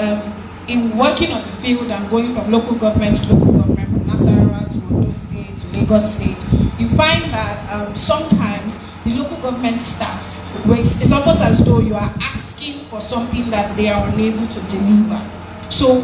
Speaker 4: in working on the field and going from local government to local government, from Nasarawa to Ondo State to Lagos State, you find that sometimes the local government staff, it's almost as though you are asking for something that they are unable to deliver. So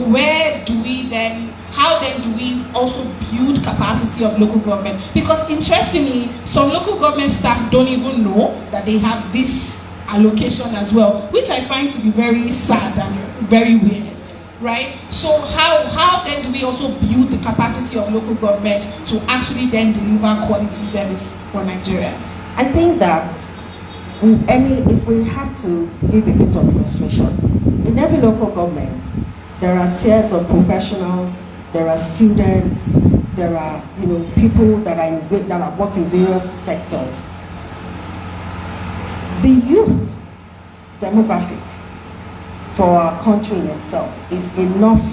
Speaker 4: how then do we also build capacity of local government? Because interestingly, some local government staff don't even know that they have this allocation as well, which I find to be very sad and very weird, right? So how then do we also build the capacity of local government to actually then deliver quality service for Nigerians?
Speaker 10: I think that if we have to give a bit of illustration, in every local government, there are tiers of professionals, there are students, there are people that are working in various sectors. The youth demographic for our country in itself is enough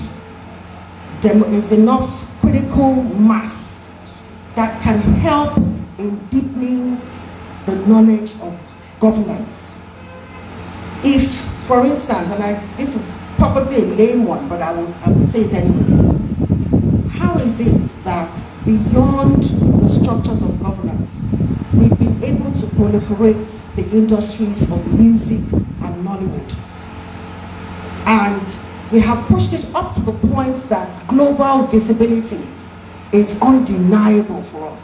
Speaker 10: critical mass that can help in deepening the knowledge of governance. If, for instance, this is probably a lame one, but I would say it anyways. How is it that beyond the structures of governance, we've been able to proliferate the industries of music and Nollywood. And we have pushed it up to the point that global visibility is undeniable for us.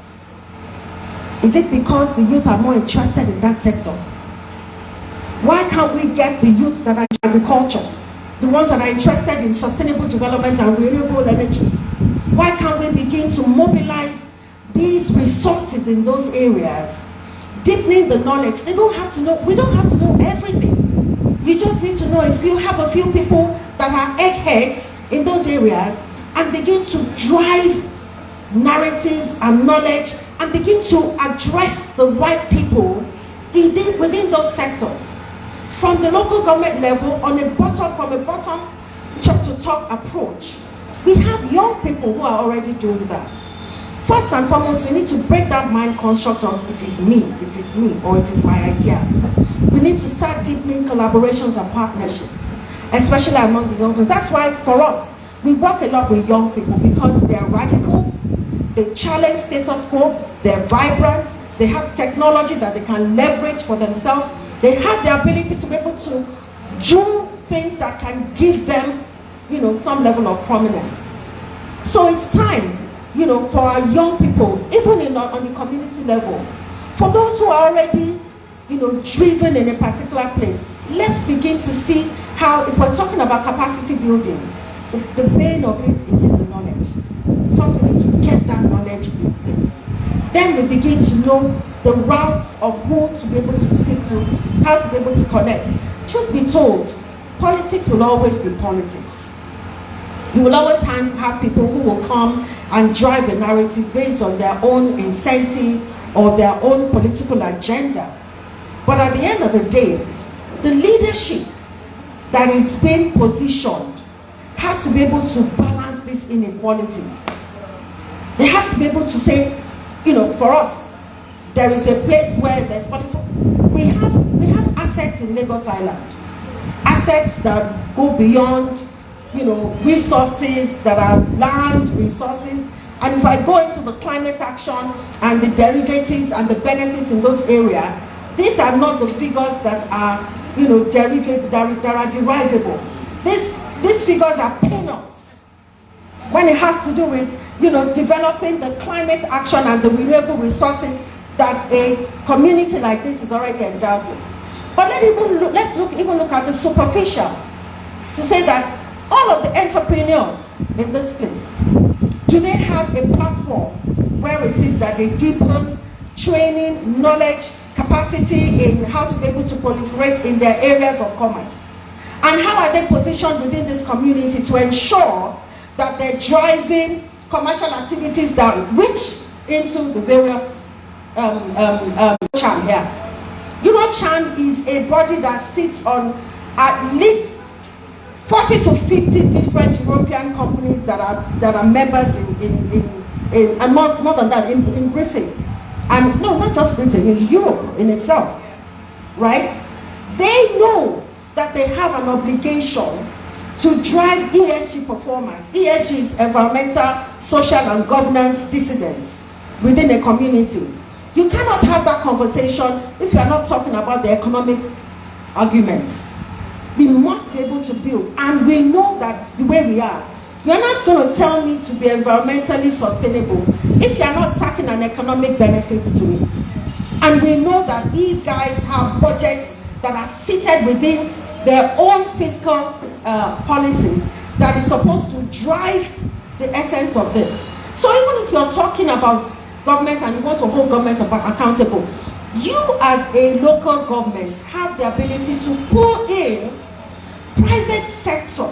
Speaker 10: Is it because the youth are more interested in that sector? Why can't we get the youth that are in agriculture, the ones that are interested in sustainable development and renewable energy? Why can't we begin to mobilize these resources in those areas, deepening the knowledge? They don't have to know, we don't have to know everything. You just need to know if you have a few people that are eggheads in those areas and begin to drive narratives and knowledge and begin to address the right people within those sectors. From the local government level, from a bottom to top approach, we have young people who are already doing that. First and foremost, we need to break that mind construct of it is me, or it is my idea. We need to start deepening collaborations and partnerships, especially among the young people. That's why for us, we work a lot with young people because they're radical, they challenge status quo, they're vibrant, they have technology that they can leverage for themselves, they have the ability to be able to do things that can give them, some level of prominence. So it's time, for our young people, even on the community level, for those who are already, driven in a particular place, let's begin to see how, if we're talking about capacity building, the vein of it is in the knowledge. First, we need to get that knowledge in place. Then we begin to know the routes of who to be able to speak to, how to be able to connect. Truth be told, politics will always be politics. You will always have people who will come and drive a narrative based on their own incentive or their own political agenda. But at the end of the day, the leadership that is being positioned has to be able to balance these inequalities. They have to be able to say, for us, there is a place where there's we have assets in Lagos Island, assets that go beyond, resources that are land resources. And if I go into the climate action and the derivatives and the benefits in those areas, these are not the figures that are, that are derivable. These figures are peanuts when it has to do with, developing the climate action and the renewable resources that a community like this is already endowed with. But let's look at the superficial to say that all of the entrepreneurs in this place, do they have a platform where it is that they deepen training, knowledge, capacity in how to be able to proliferate in their areas of commerce? And how are they positioned within this community to ensure that they're driving commercial activities that reach into the various CHAN here? CHAN is a body that sits on at least 40 to 50 different European companies that are members and more than that in Britain. And no, not just Britain, in Europe in itself, right? They know that they have an obligation to drive ESG performance. ESG is environmental, social, and governance dissidence within a community. You cannot have that conversation if you are not talking about the economic arguments. We must be able to build, and we know that the way we are, you're not going to tell me to be environmentally sustainable if you're not taking an economic benefit to it. And we know that these guys have budgets that are seated within their own fiscal policies that is supposed to drive the essence of this. So even if you're talking about government and you want to hold government accountable, you as a local government have the ability to pull in private sector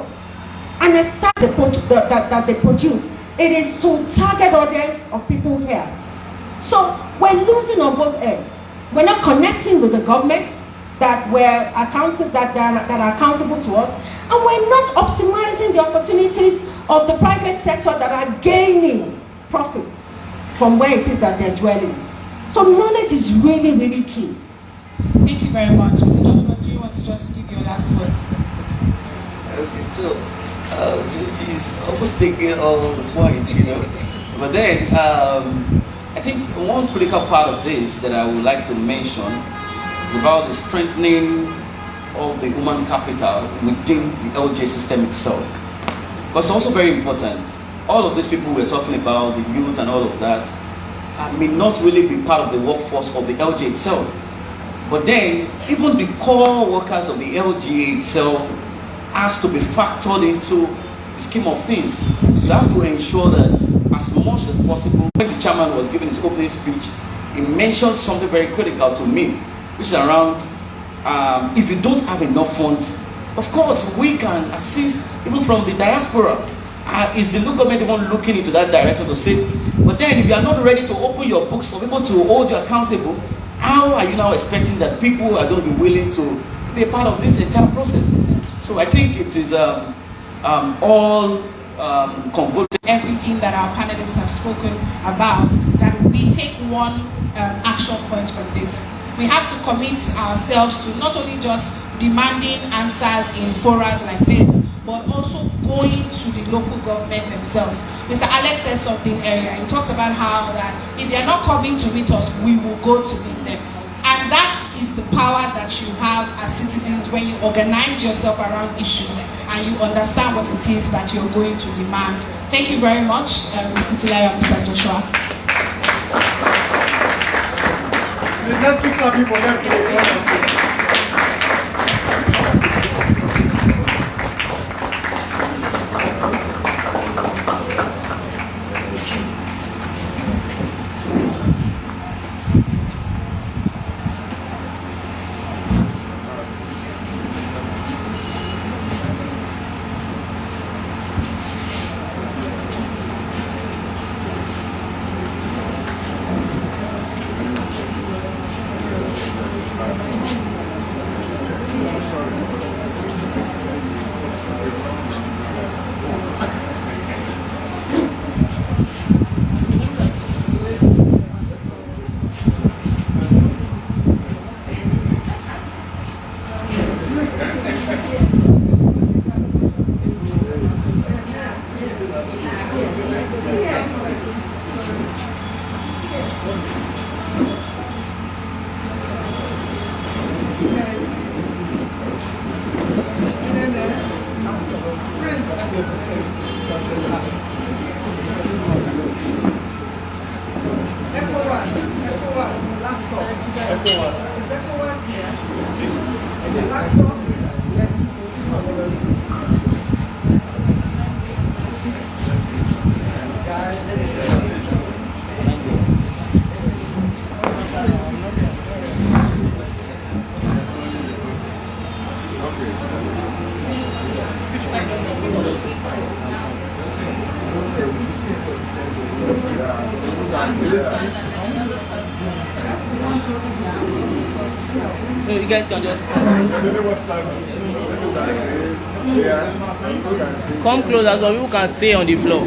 Speaker 10: and the stuff that they produce. It is to target audience of people here. So we're losing on both ends. We're not connecting with the government that are accountable to us, and we're not optimizing the opportunities of the private sector that are gaining profits from where it is that they're dwelling. So knowledge is really, really key.
Speaker 4: Thank you very much. Mr. Joshua, do you want to just give your last words?
Speaker 12: Okay, so she's almost taking all the points, But then, I think one critical part of this that I would like to mention is about the strengthening of the human capital within the LJ system itself. But it's also very important. All of these people we're talking about, the youth and all of that, may not really be part of the workforce of the LJ itself. But then, even the core workers of the LGA itself has to be factored into the scheme of things. You have to ensure that as much as possible. When the chairman was giving his opening speech, he mentioned something very critical to me, which is around if you don't have enough funds, of course we can assist even from the diaspora. Is the local government even looking into that direction to say, but then if you are not ready to open your books for people to hold you accountable, how are you now expecting that people are going to be willing to be a part of this entire process? So I think it is all convoluted.
Speaker 13: Everything that our panelists have spoken about, that we take one action point from this. We have to commit ourselves to not only just demanding answers in forums like this, but also going to the local government themselves. Mr. Alex said something earlier. He talked about how that if they are not coming to meet us, we will go to meet them. And that is the power that you have as citizens when you organize yourself around issues and you understand what it is that you're going to demand. Thank you very much, Mr. Tilayo and Mr. Joshua.
Speaker 1: Let's keep clapping for them.
Speaker 14: No, you guys can just come closer so people can stay on the floor.